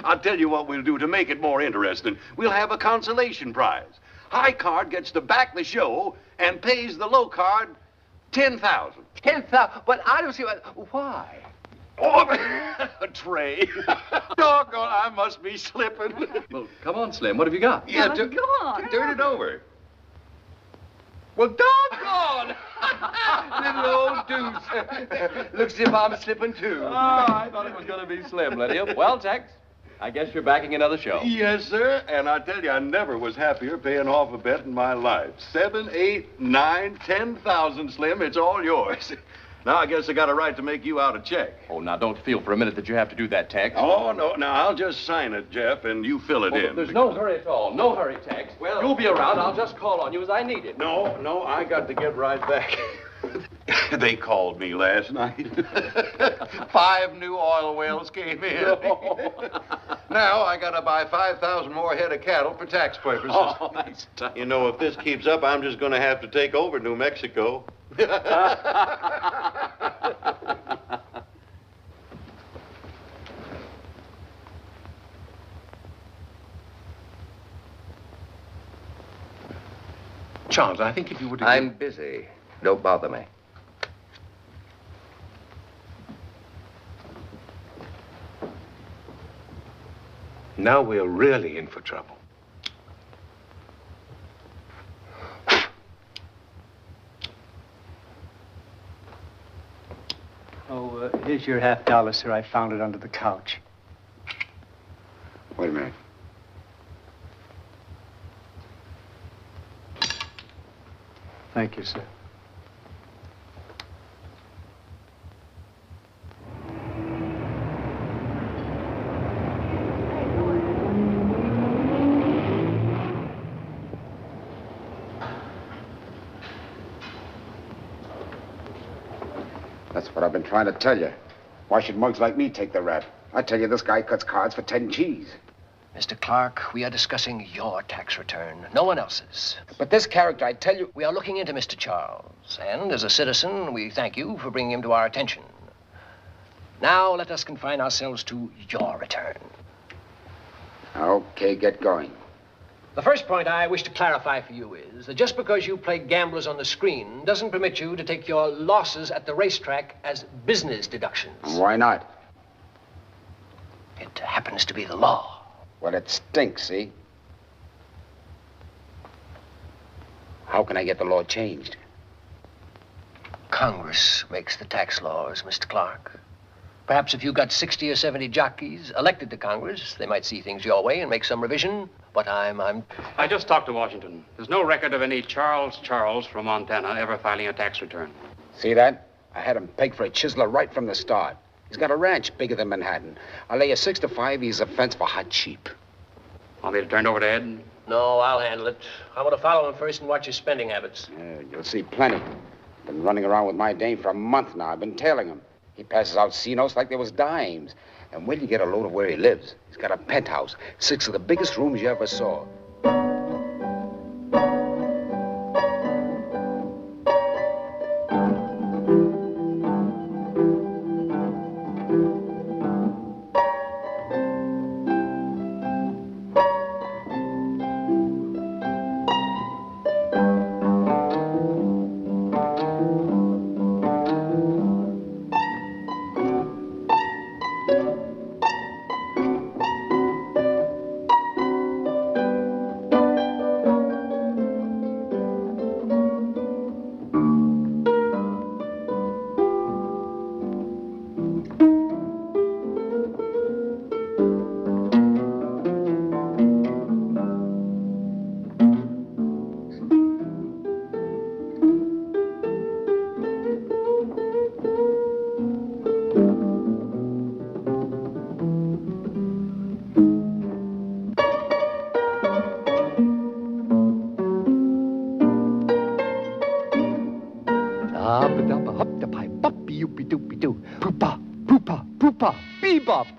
I'll tell you what we'll do to make it more interesting. We'll have a consolation prize. High card gets to back the show and pays the low card $10,000. 10,000? But I don't see why. Oh, Trey. Doggone, I must be slipping. Well, come on, Slim. What have you got? Yeah, Go on. turn it over. Well, doggone! Little old deuce. Looks as if I'm slipping, too. Oh, I thought it was going to be Slim, Lydia. Well, Tex, I guess you're backing another show. Yes, sir. And I tell you, I never was happier paying off a bet in my life. 7, 8, 9, 10,000, Slim. It's all yours. Now, I guess I got a right to make you out a check. Oh, now, don't feel for a minute that you have to do that, Tex. Oh, no. Now, I'll just sign it, Jeff, and you fill it in. There's no hurry at all. No hurry, Tex. Well, you'll be around. I'll just call on you as I need it. No, I got to get right back. They called me last night. 5 new oil wells came in. Now I got to buy 5,000 more head of cattle for tax purposes. Oh, that's tough. You know, if this keeps up, I'm just going to have to take over New Mexico. Charles, I think if you would... I'm busy. Don't bother me. Now we're really in for trouble. Oh, here's your $50, sir. I found it under the couch. Wait a minute. Thank you, sir. That's what I've been trying to tell you. Why should mugs like me take the rap? I tell you, this guy cuts cards for 10 G's. Mr. Clark, we are discussing your tax return, no one else's. But this character, I tell you... We are looking into Mr. Charles, and as a citizen, we thank you for bringing him to our attention. Now, let us confine ourselves to your return. Okay, get going. The first point I wish to clarify for you is that just because you play gamblers on the screen doesn't permit you to take your losses at the racetrack as business deductions. Why not? It happens to be the law. Well, it stinks, see? How can I get the law changed? Congress makes the tax laws, Mr. Clark. Perhaps if you got 60 or 70 jockeys elected to Congress, they might see things your way and make some revision. But I just talked to Washington. There's no record of any Charles from Montana ever filing a tax return. See that? I had him pegged for a chiseler right from the start. He's got a ranch bigger than Manhattan. I'll lay you 6 to 5. He's a fence for hot sheep. Want me to turn it over to Ed? No, I'll handle it. I want to follow him first and watch his spending habits. You'll see plenty. Been running around with my dame for a month now. I've been tailing him. He passes out C-notes like there was dimes. And when you get a load of where he lives, he's got a penthouse, 6 of the biggest rooms you ever saw.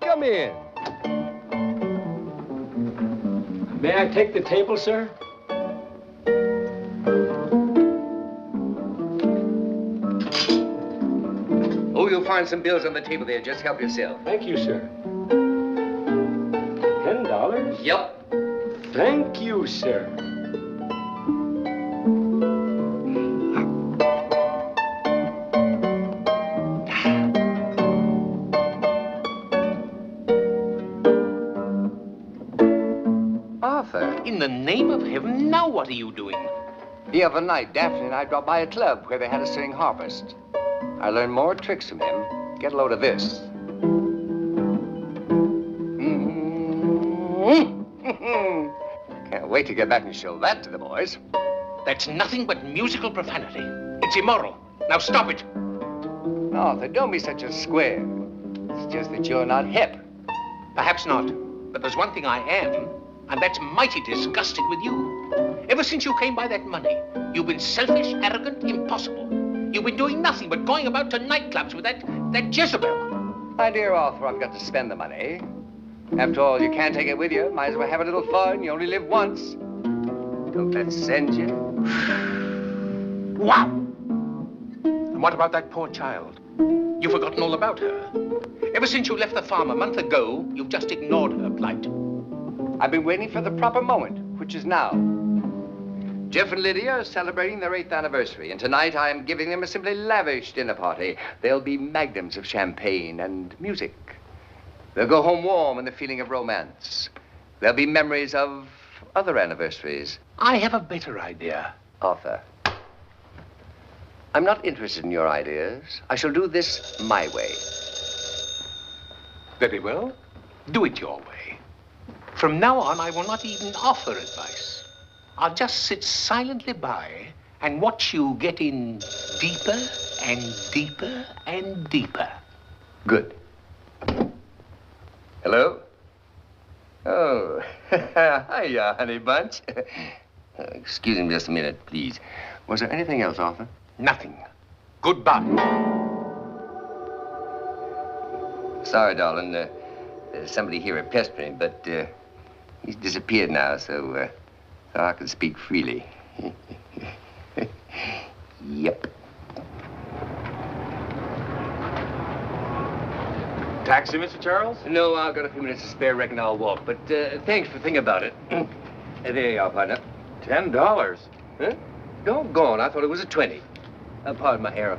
Come in. May I take the table, sir? Oh, you'll find some bills on the table there. Just help yourself. Thank you, sir. $10? Yep. Thank you, sir. In the name of heaven, now what are you doing? The other night, Daphne and I dropped by a club where they had a sing harvest. I learned more tricks from him. Get a load of this. Can't wait to get back and show that to the boys. That's nothing but musical profanity. It's immoral. Now stop it. Arthur, don't be such a square. It's just that you're not hip. Perhaps not. But there's one thing I am. And that's mighty disgusted with you. Ever since you came by that money, you've been selfish, arrogant, impossible. You've been doing nothing but going about to nightclubs with that Jezebel. My dear Arthur, I've got to spend the money. After all, you can't take it with you. Might as well have a little fun. You only live once. Don't that send you? Wow! And what about that poor child? You've forgotten all about her. Ever since you left the farm a month ago, you've just ignored her plight. I've been waiting for the proper moment, which is now. Jeff and Lydia are celebrating their 8th anniversary, and tonight I am giving them a simply lavish dinner party. There'll be magnums of champagne and music. They'll go home warm in the feeling of romance. There'll be memories of other anniversaries. I have a better idea. Arthur, I'm not interested in your ideas. I shall do this my way. Very well. Do it your way. From now on, I will not even offer advice. I'll just sit silently by and watch you get in deeper and deeper and deeper. Good. Hello? Oh, hiya, honey bunch. Excuse me just a minute, please. Was there anything else, Arthur? Nothing. Goodbye. Sorry, darling. There's somebody here at pestering, but he's disappeared now, so I can speak freely. Yep. Taxi, Mr. Charles? No, I've got a few minutes to spare. Reckon I'll walk. But thanks for thinking about it. There you are, partner. $10? Huh? Doggone, I thought it was a 20. Pardon my error.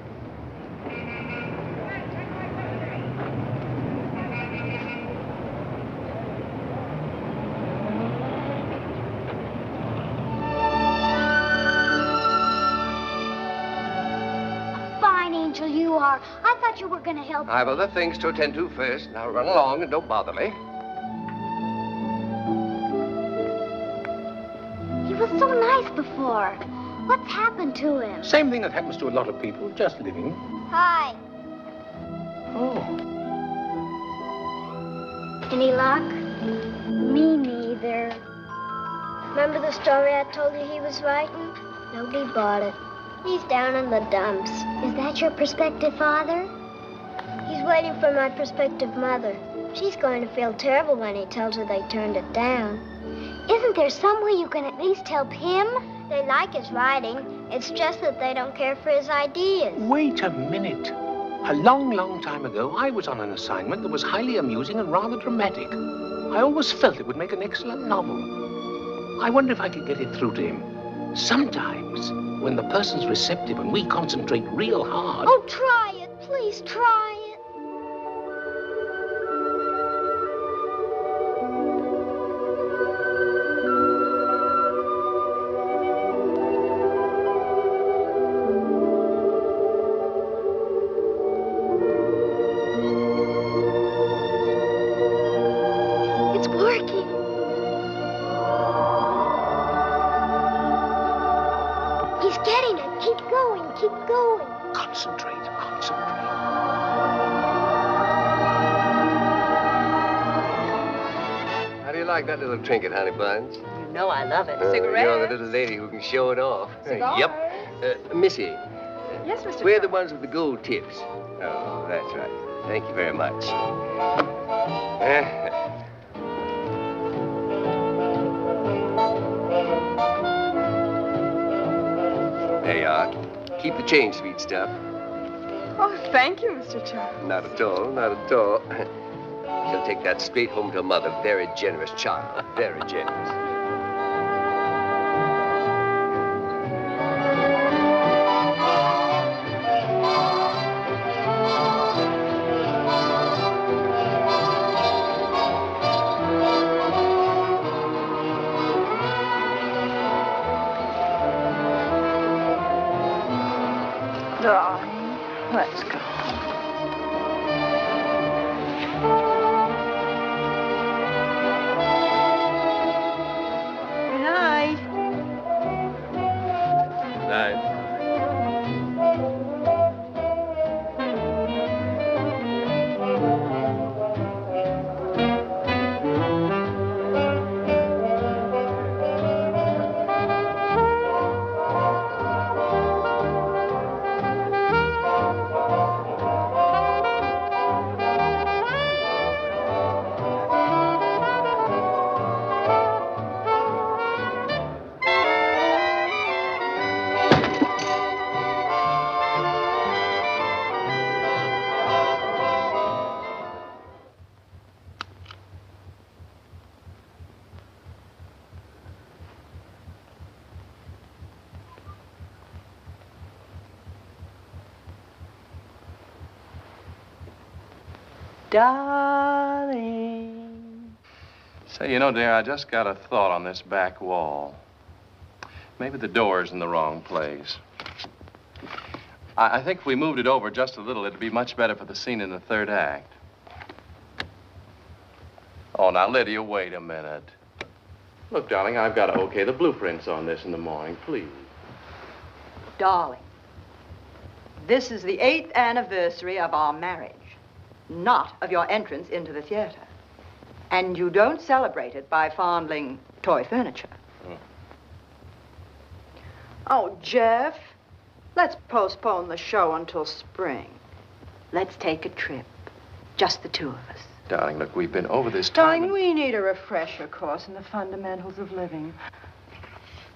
Fine angel you are. I thought you were going to help I've me. other things to attend to first. Now run along and don't bother me. He was so nice before. What's happened to him? Same thing that happens to a lot of people, just living. Hi. Oh. Any luck? Me neither. Remember the story I told you he was writing? Nobody bought it. He's down in the dumps. Is that your prospective father? He's waiting for my prospective mother. She's going to feel terrible when he tells her they turned it down. Isn't there some way you can at least help him? They like his writing. It's just that they don't care for his ideas. Wait a minute. A long, long time ago, I was on an assignment that was highly amusing and rather dramatic. I always felt it would make an excellent novel. I wonder if I could get it through to him. Sometimes, when the person's receptive and we concentrate real hard... Oh, try it. Please try it. It's working. He's getting it. Keep going. Keep going. Concentrate. How do you like that little trinket, honey buns? You know I love it. You're the little lady who can show it off. Yep. Missy. Yes, Mr. We're the ones with the gold tips. Oh, that's right. Thank you very much. There you are. Keep the change, sweet stuff. Oh, thank you, Mr. Charles. Not at all, not at all. She'll take that straight home to her mother. Very generous child. Very generous. Darling, let's go. Good night. Night. Darling. Say, you know, dear, I just got a thought on this back wall. Maybe the door's in the wrong place. I think if we moved it over just a little, it'd be much better for the scene in the third act. Oh, now, Lydia, wait a minute. Look, darling, I've got to okay the blueprints on this in the morning, please. Darling, this is the 8th anniversary of our marriage, not of your entrance into the theater. And you don't celebrate it by fondling toy furniture. Oh, Jeff, let's postpone the show until spring. Let's take a trip, just the two of us. Darling, look, we've been over this time. Darling, we need a refresher course in the fundamentals of living.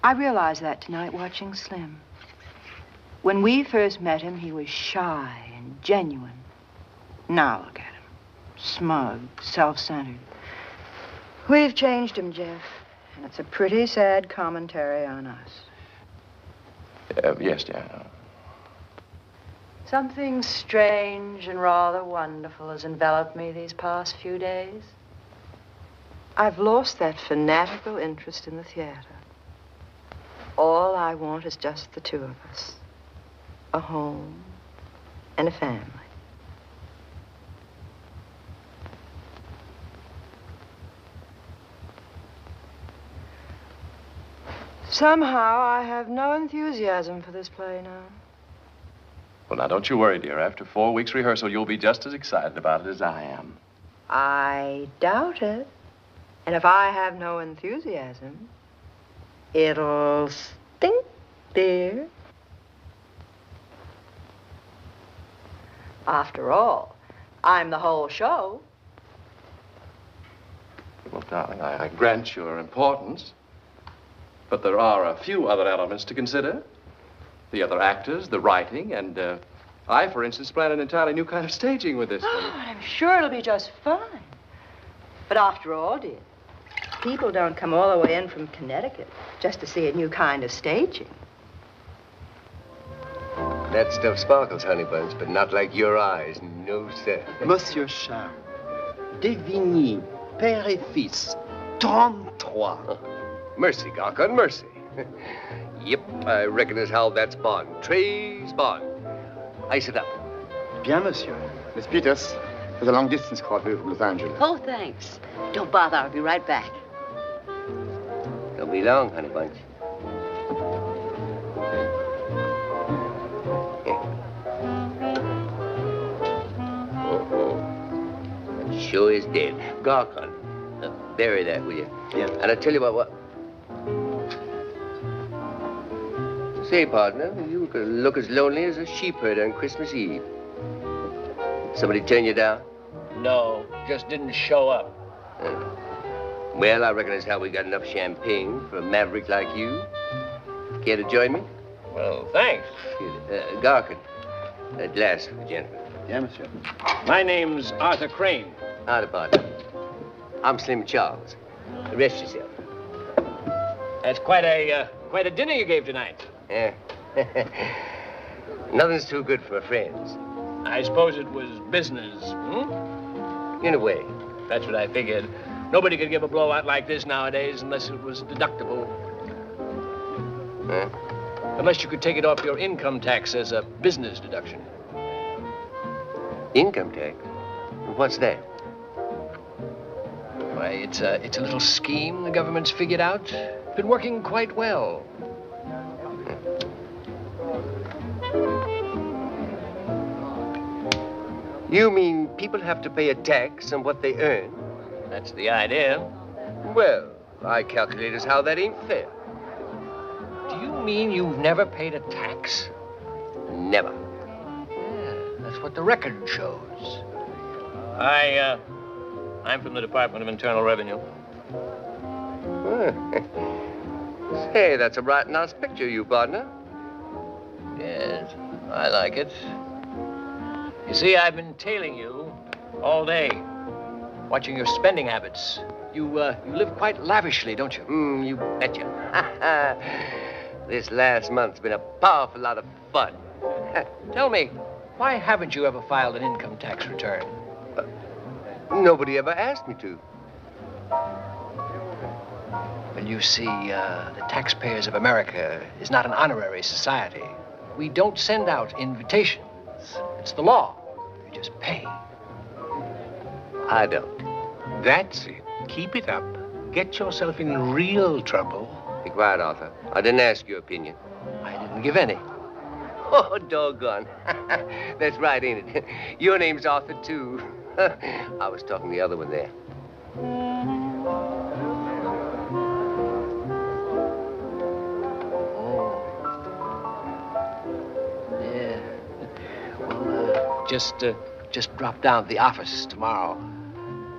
I realized that tonight watching Slim. When we first met him, he was shy and genuine. Now look at him. Smug, self-centered. We've changed him, Jeff. And it's a pretty sad commentary on us. Yes, dear. Something strange and rather wonderful has enveloped me these past few days. I've lost that fanatical interest in the theater. All I want is just the two of us. A home and a family. Somehow I have no enthusiasm for this play now. Well, now, don't you worry, dear. After 4 weeks' rehearsal, you'll be just as excited about it as I am. I doubt it. And if I have no enthusiasm, it'll stink, dear. After all, I'm the whole show. Well, darling, I grant your importance. But there are a few other elements to consider. The other actors, the writing, and I, for instance, plan an entirely new kind of staging with this one. Oh, I'm sure it'll be just fine. But after all, dear, people don't come all the way in from Connecticut just to see a new kind of staging. That stuff sparkles, honey buns, but not like your eyes. No, sir. Monsieur Charles, Devigny, père et fils, 33. Mercy, Garcon, mercy. Yep, I reckon as how that's Bond. Trey's Bond. Ice it up. Bien, monsieur. Miss Peters, there's a long-distance call here from Los Angeles. Oh, thanks. Don't bother. I'll be right back. Don't be long, honey bunch. That sure is dead. Garcon, bury that, will you? Yeah. And I tell you what... Say, partner, you look as lonely as a sheep herd on Christmas Eve. Somebody turn you down? No, just didn't show up. Well, I reckon that's how we got enough champagne for a maverick like you. Care to join me? Well, thanks. Garcon, a glass for the gentleman. Yeah, monsieur. My name's Arthur Crane. Howdy, partner. I'm Slim Charles. Rest yourself. That's quite a dinner you gave tonight. Yeah. Nothing's too good for friends. I suppose it was business, hmm? In a way. That's what I figured. Nobody could give a blowout like this nowadays unless it was deductible. Huh? Unless you could take it off your income tax as a business deduction. Income tax? What's that? Why, it's a little scheme the government's figured out. Been working quite well. You mean people have to pay a tax on what they earn? That's the idea. Well, I calculate as how that ain't fair. Do you mean you've never paid a tax? Never. Yeah, that's what the record shows. I'm from the Department of Internal Revenue. Say, that's a right nice picture, you partner. Yes, I like it. You see, I've been tailing you all day, watching your spending habits. You live quite lavishly, don't you? You betcha. This last month's been a powerful lot of fun. Tell me, why haven't you ever filed an income tax return? Nobody ever asked me to. Well, you see, the taxpayers of America is not an honorary society. We don't send out invitations. It's the law. You just pay. I don't. That's it. Keep it up. Get yourself in real trouble. Be quiet, Arthur. I didn't ask your opinion. I didn't give any. Oh, doggone. That's right, ain't it? Your name's Arthur, too. I was talking the other one there. Yeah. Well, just drop down to the office tomorrow.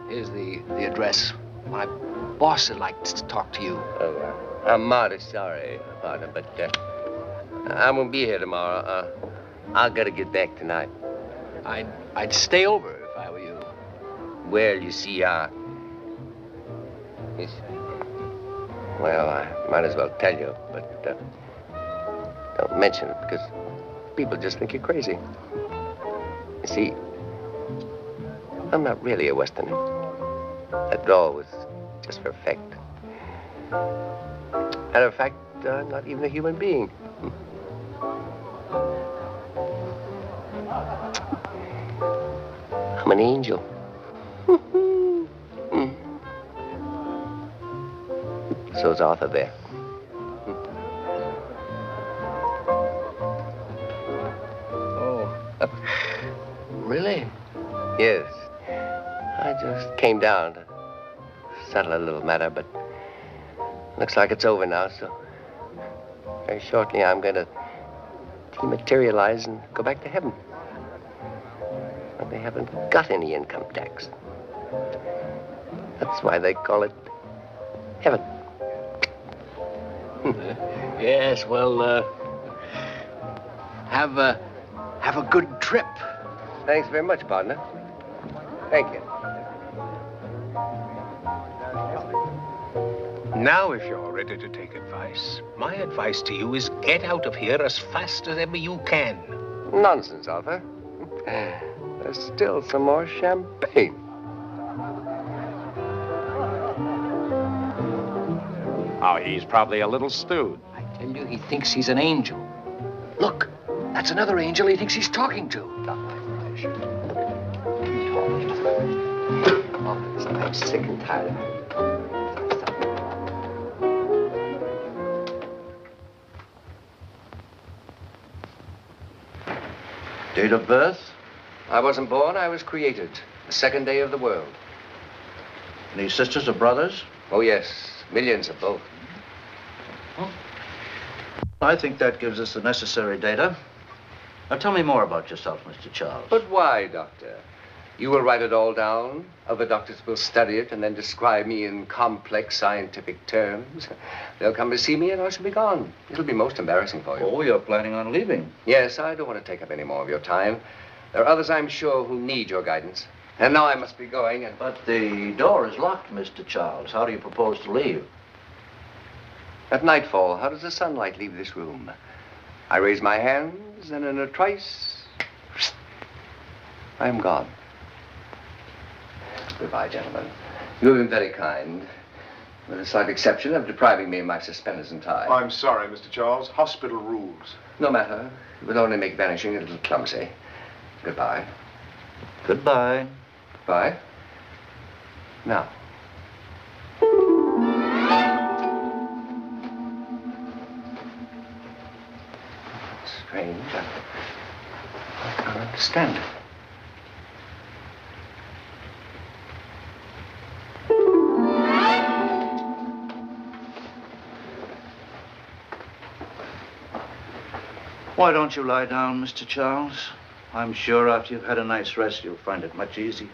Here's the address. My boss would like to talk to you. Oh, I'm mighty sorry, partner, but I won't be here tomorrow. I gotta get back tonight. I'd stay over if I were you. Well, you see, Well, I might as well tell you, but don't mention it because people just think you're crazy. You see, I'm not really a Westerner. That drawl was just for effect. Matter of fact, I'm not even a human being. I'm an angel. So's Arthur there. Oh. Really? Yes. I just came down to settle a little matter, but looks like it's over now, so very shortly I'm going to dematerialize and go back to heaven. But they haven't got any income tax. That's why they call it heaven. Yes, well, have a good trip. Thanks very much, partner. Thank you. Now, if you're ready to take advice, my advice to you is get out of here as fast as ever you can. Nonsense, Arthur. There's still some more champagne. Oh, he's probably a little stewed. I tell you, he thinks he's an angel. Look, that's another angel he thinks he's talking to. I'm sick and tired of it. Date of birth? I wasn't born, I was created. The second day of the world. Any sisters or brothers? Oh, yes. Millions of both. I think that gives us the necessary data. Now tell me more about yourself, Mr. Charles. But why, Doctor? You will write it all down. Other doctors will study it and then describe me in complex scientific terms. They'll come to see me and I shall be gone. It'll be most embarrassing for you. Oh, you're planning on leaving? Yes, I don't want to take up any more of your time. There are others, I'm sure, who need your guidance. And now I must be going and... But the door is locked, Mr. Charles. How do you propose to leave? At nightfall, how does the sunlight leave this room? I raise my hands, and in a trice, I am gone. Goodbye, gentlemen. You have been very kind, with a slight exception of depriving me of my suspenders and tie. I'm sorry, Mr. Charles. Hospital rules. No matter. It will only make vanishing a little clumsy. Goodbye. Goodbye. Goodbye. Now. Strange. I can't understand it. Why don't you lie down, Mr. Charles? I'm sure after you've had a night's rest, you'll find it much easier.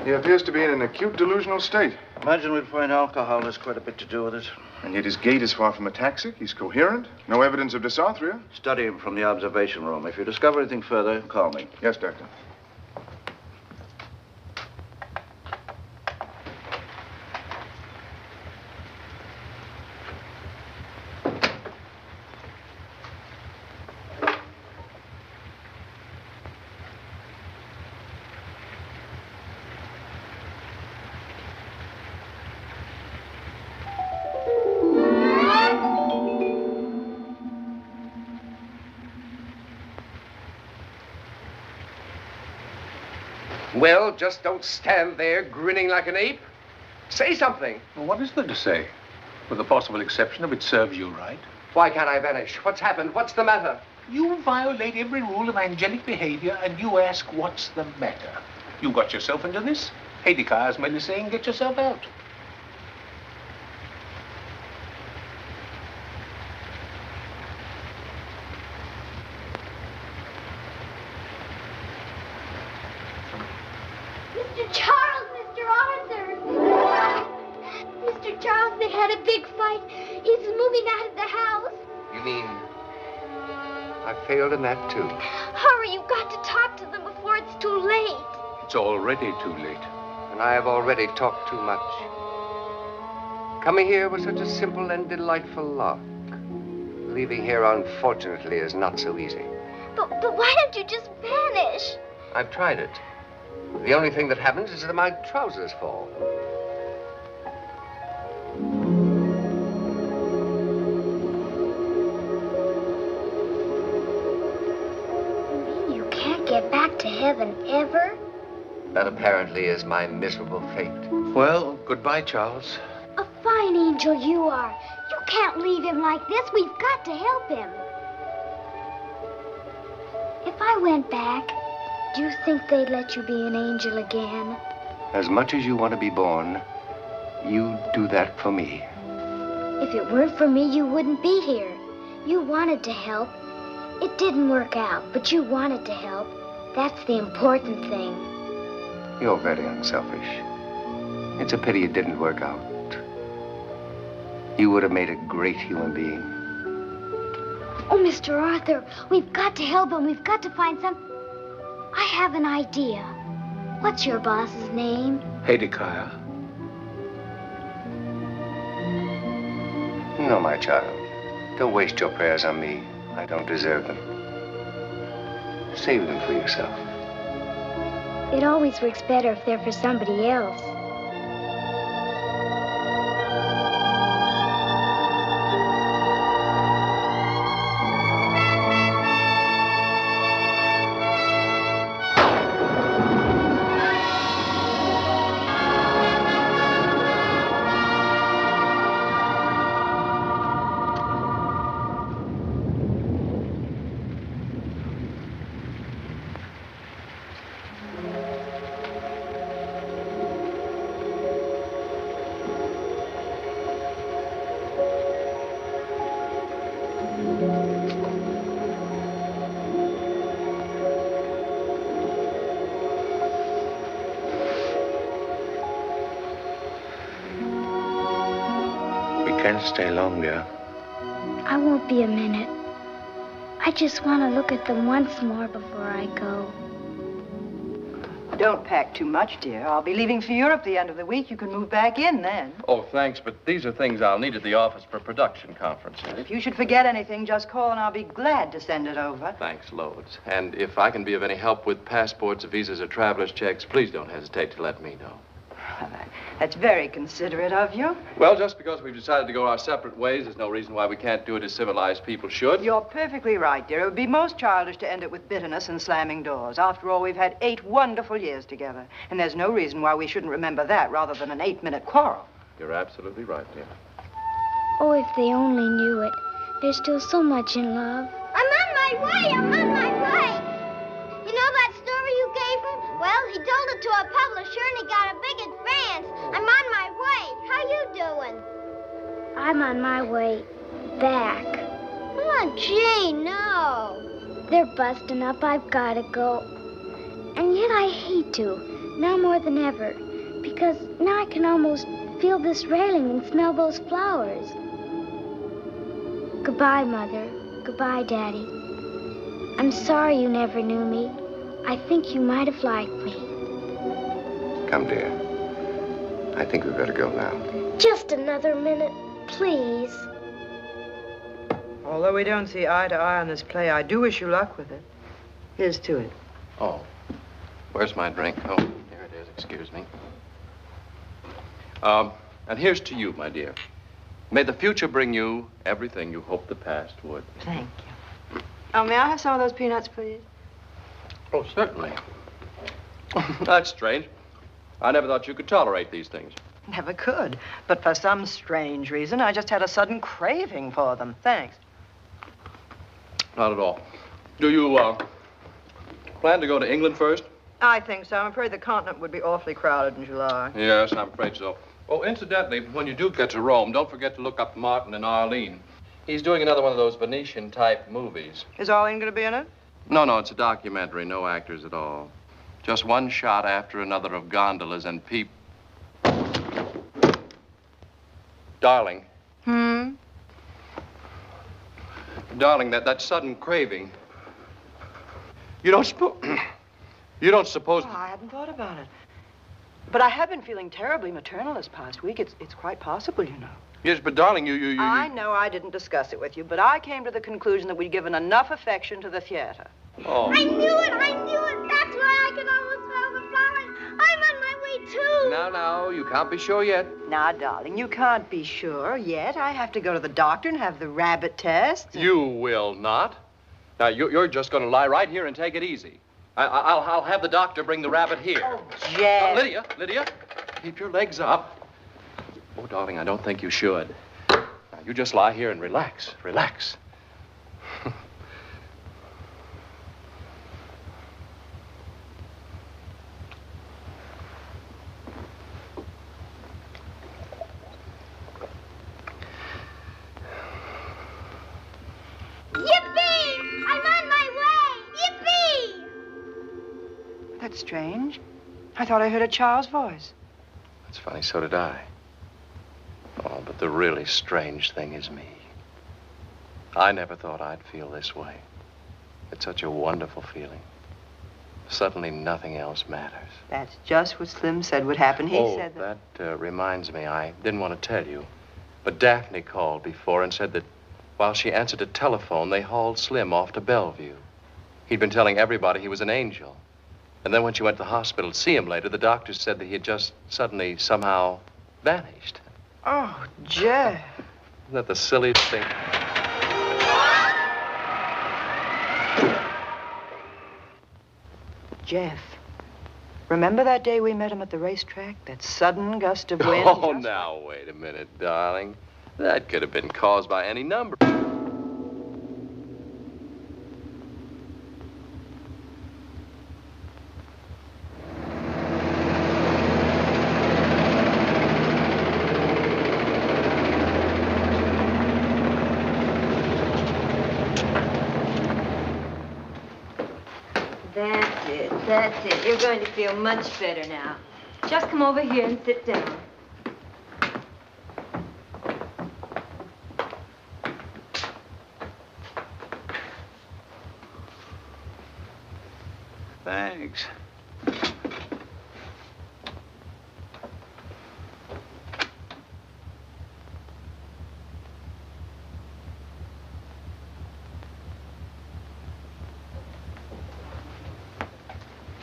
He appears to be in an acute delusional state. Imagine we'd find alcohol has quite a bit to do with it. And yet his gait is far from ataxic. He's coherent. No evidence of dysarthria. Study him from the observation room. If you discover anything further, call me. Yes, Doctor. Well, just don't stand there grinning like an ape. Say something. Well, what is there to say? With the possible exception of it serves you right. Why can't I vanish? What's happened? What's the matter? You violate every rule of angelic behavior, and you ask, what's the matter? You got yourself into this. Heidegger is merely saying, get yourself out. Mr. Charles, Mr. Arthur. Mr. Charles, they had a big fight. He's moving out of the house. You mean I failed in that, too. Hurry, you've got to talk to them before it's too late. It's already too late. And I have already talked too much. Coming here was such a simple and delightful lark. Leaving here, unfortunately, is not so easy. But why don't you just vanish? I've tried it. The only thing that happens is that my trousers fall. You can't get back to heaven ever? That apparently is my miserable fate. Well, goodbye, Charles. A fine angel you are. You can't leave him like this. We've got to help him. If I went back, do you think they'd let you be an angel again? As much as you want to be born, you do that for me. If it weren't for me, you wouldn't be here. You wanted to help. It didn't work out, but you wanted to help. That's the important thing. You're very unselfish. It's a pity it didn't work out. You would have made a great human being. Oh, Mr. Arthur, we've got to help him. We've got to find some... I have an idea. What's your boss's name? Hezekiah. No, my child. Don't waste your prayers on me. I don't deserve them. Save them for yourself. It always works better if they're for somebody else. Can't stay long, dear. I won't be a minute. I just want to look at them once more before I go. Don't pack too much, dear. I'll be leaving for Europe the end of the week. You can move back in then. Oh, thanks, but these are things I'll need at the office for production conferences. If you should forget anything, just call and I'll be glad to send it over. Thanks, loads. And if I can be of any help with passports, visas, or traveler's checks, please don't hesitate to let me know. That's very considerate of you. Well, just because we've decided to go our separate ways, there's no reason why we can't do it as civilized people should. You're perfectly right, dear. It would be most childish to end it with bitterness and slamming doors. After all, we've had 8 wonderful years together. And there's no reason why we shouldn't remember that rather than an 8-minute quarrel. You're absolutely right, dear. Oh, if they only knew it. There's still so much in love. I'm on my way! I'm on my way! You know that story you gave him? Well, he told it to a publisher and he got a big advance. I'm on my way. How you doing? I'm on my way back. Oh, Jane, no. They're busting up. I've got to go. And yet I hate to, now more than ever, because now I can almost feel this railing and smell those flowers. Goodbye, Mother. Goodbye, Daddy. I'm sorry you never knew me. I think you might have liked me. Come, dear. I think we'd better go now. Just another minute, please. Although we don't see eye to eye on this play, I do wish you luck with it. Here's to it. Oh, where's my drink? Oh, here it is. Excuse me. And here's to you, my dear. May the future bring you everything you hoped the past would. Thank you. Oh, may I have some of those peanuts, please? Oh, certainly. That's strange. I never thought you could tolerate these things. Never could. But for some strange reason, I just had a sudden craving for them. Thanks. Not at all. Do you, plan to go to England first? I think so. I'm afraid the continent would be awfully crowded in July. Yes, I'm afraid so. Oh, incidentally, when you do get to Rome, don't forget to look up Martin and Arlene. He's doing another one of those Venetian-type movies. Is Arlene going to be in it? No, it's a documentary. No actors at all. Just one shot after another of gondolas and Darling. Hmm? Darling, that sudden craving. You don't suppose... Oh, I hadn't thought about it. But I have been feeling terribly maternal this past week. It's quite possible, you know. Yes, but darling, you... I know I didn't discuss it with you, but I came to the conclusion that we'd given enough affection to the theater. Oh. I knew it! That's why I can almost smell the flowers. I'm on my way, too. Now, you can't be sure yet. Now, darling, you can't be sure yet. I have to go to the doctor and have the rabbit test. You will not. Now, you're just going to lie right here and take it easy. I'll have the doctor bring the rabbit here. Oh, Jeff. Lydia, keep your legs up. Oh, darling, I don't think you should. Now, you just lie here and relax. Yippee! I'm on my way! Yippee! That's strange. I thought I heard a child's voice. That's funny, so did I. Oh, but the really strange thing is me. I never thought I'd feel this way. It's such a wonderful feeling. Suddenly nothing else matters. That's just what Slim said would happen. He said that... that reminds me, I didn't want to tell you. But Daphne called before and said that while she answered a telephone, they hauled Slim off to Bellevue. He'd been telling everybody he was an angel. And then when she went to the hospital to see him later, the doctors said that he had just suddenly somehow vanished. Oh, Jeff. Isn't that the silliest thing? Jeff, remember that day we met him at the racetrack? That sudden gust of wind? Oh, now, wait a minute, darling. That could have been caused by any number. That's it. You're going to feel much better now. Just come over here and sit down. Thanks.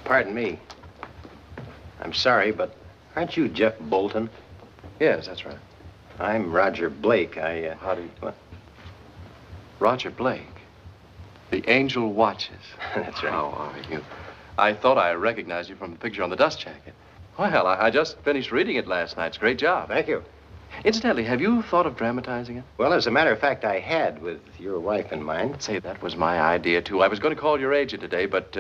Pardon me. I'm sorry, but aren't you Jeff Bolton? Yes, that's right. I'm Roger Blake. How do you... What? Roger Blake. The Angel Watches. That's right. How are you? I thought I recognized you from the picture on the dust jacket. Well, I just finished reading it last night. It's a great job. Thank you. Incidentally, have you thought of dramatizing it? Well, as a matter of fact, I had with your wife in mind. Say, that was my idea, too. I was going to call your agent today, but,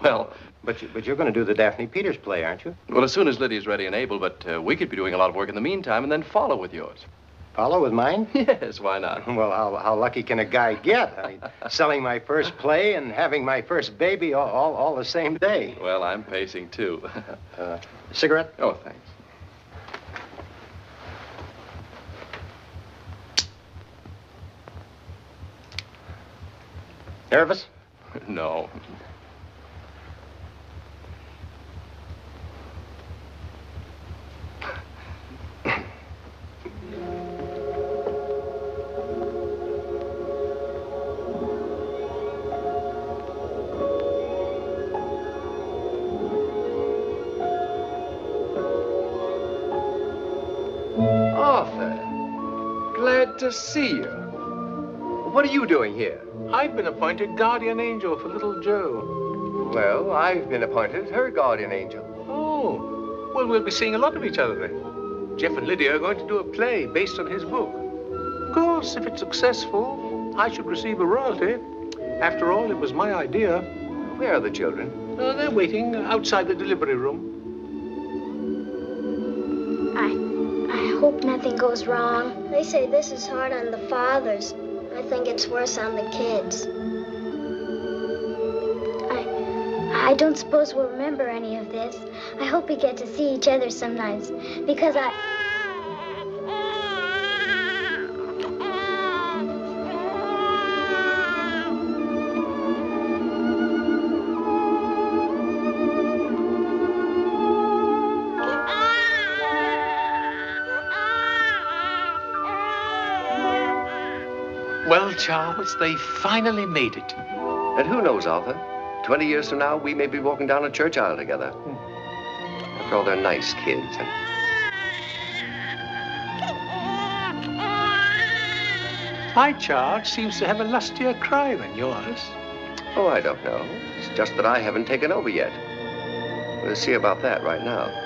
well... But you're going to do the Daphne Peters play, aren't you? Well, as soon as Lydia's ready and able, but we could be doing a lot of work in the meantime and then follow with yours. Follow with mine? Yes, why not? Well, how lucky can a guy get? I mean, selling my first play and having my first baby all the same day. Well, I'm pacing, too. Cigarette? Oh, thanks. Nervous? No. To see you. What are you doing here? I've been appointed guardian angel for little Joe. Well, I've been appointed her guardian angel. Oh, well, we'll be seeing a lot of each other then. Jeff and Lydia are going to do a play based on his book. Of course, if it's successful, I should receive a royalty. After all, it was my idea. Where are the children? They're waiting outside the delivery room. I hope nothing goes wrong. They say this is hard on the fathers. I think it's worse on the kids. I don't suppose we'll remember any of this. I hope we get to see each other sometimes, because Charles, they finally made it. And who knows, Arthur? 20 years from now, we may be walking down a church aisle together. After all, they're nice kids. And... My Charles seems to have a lustier cry than yours. Oh, I don't know. It's just that I haven't taken over yet. We'll see about that right now.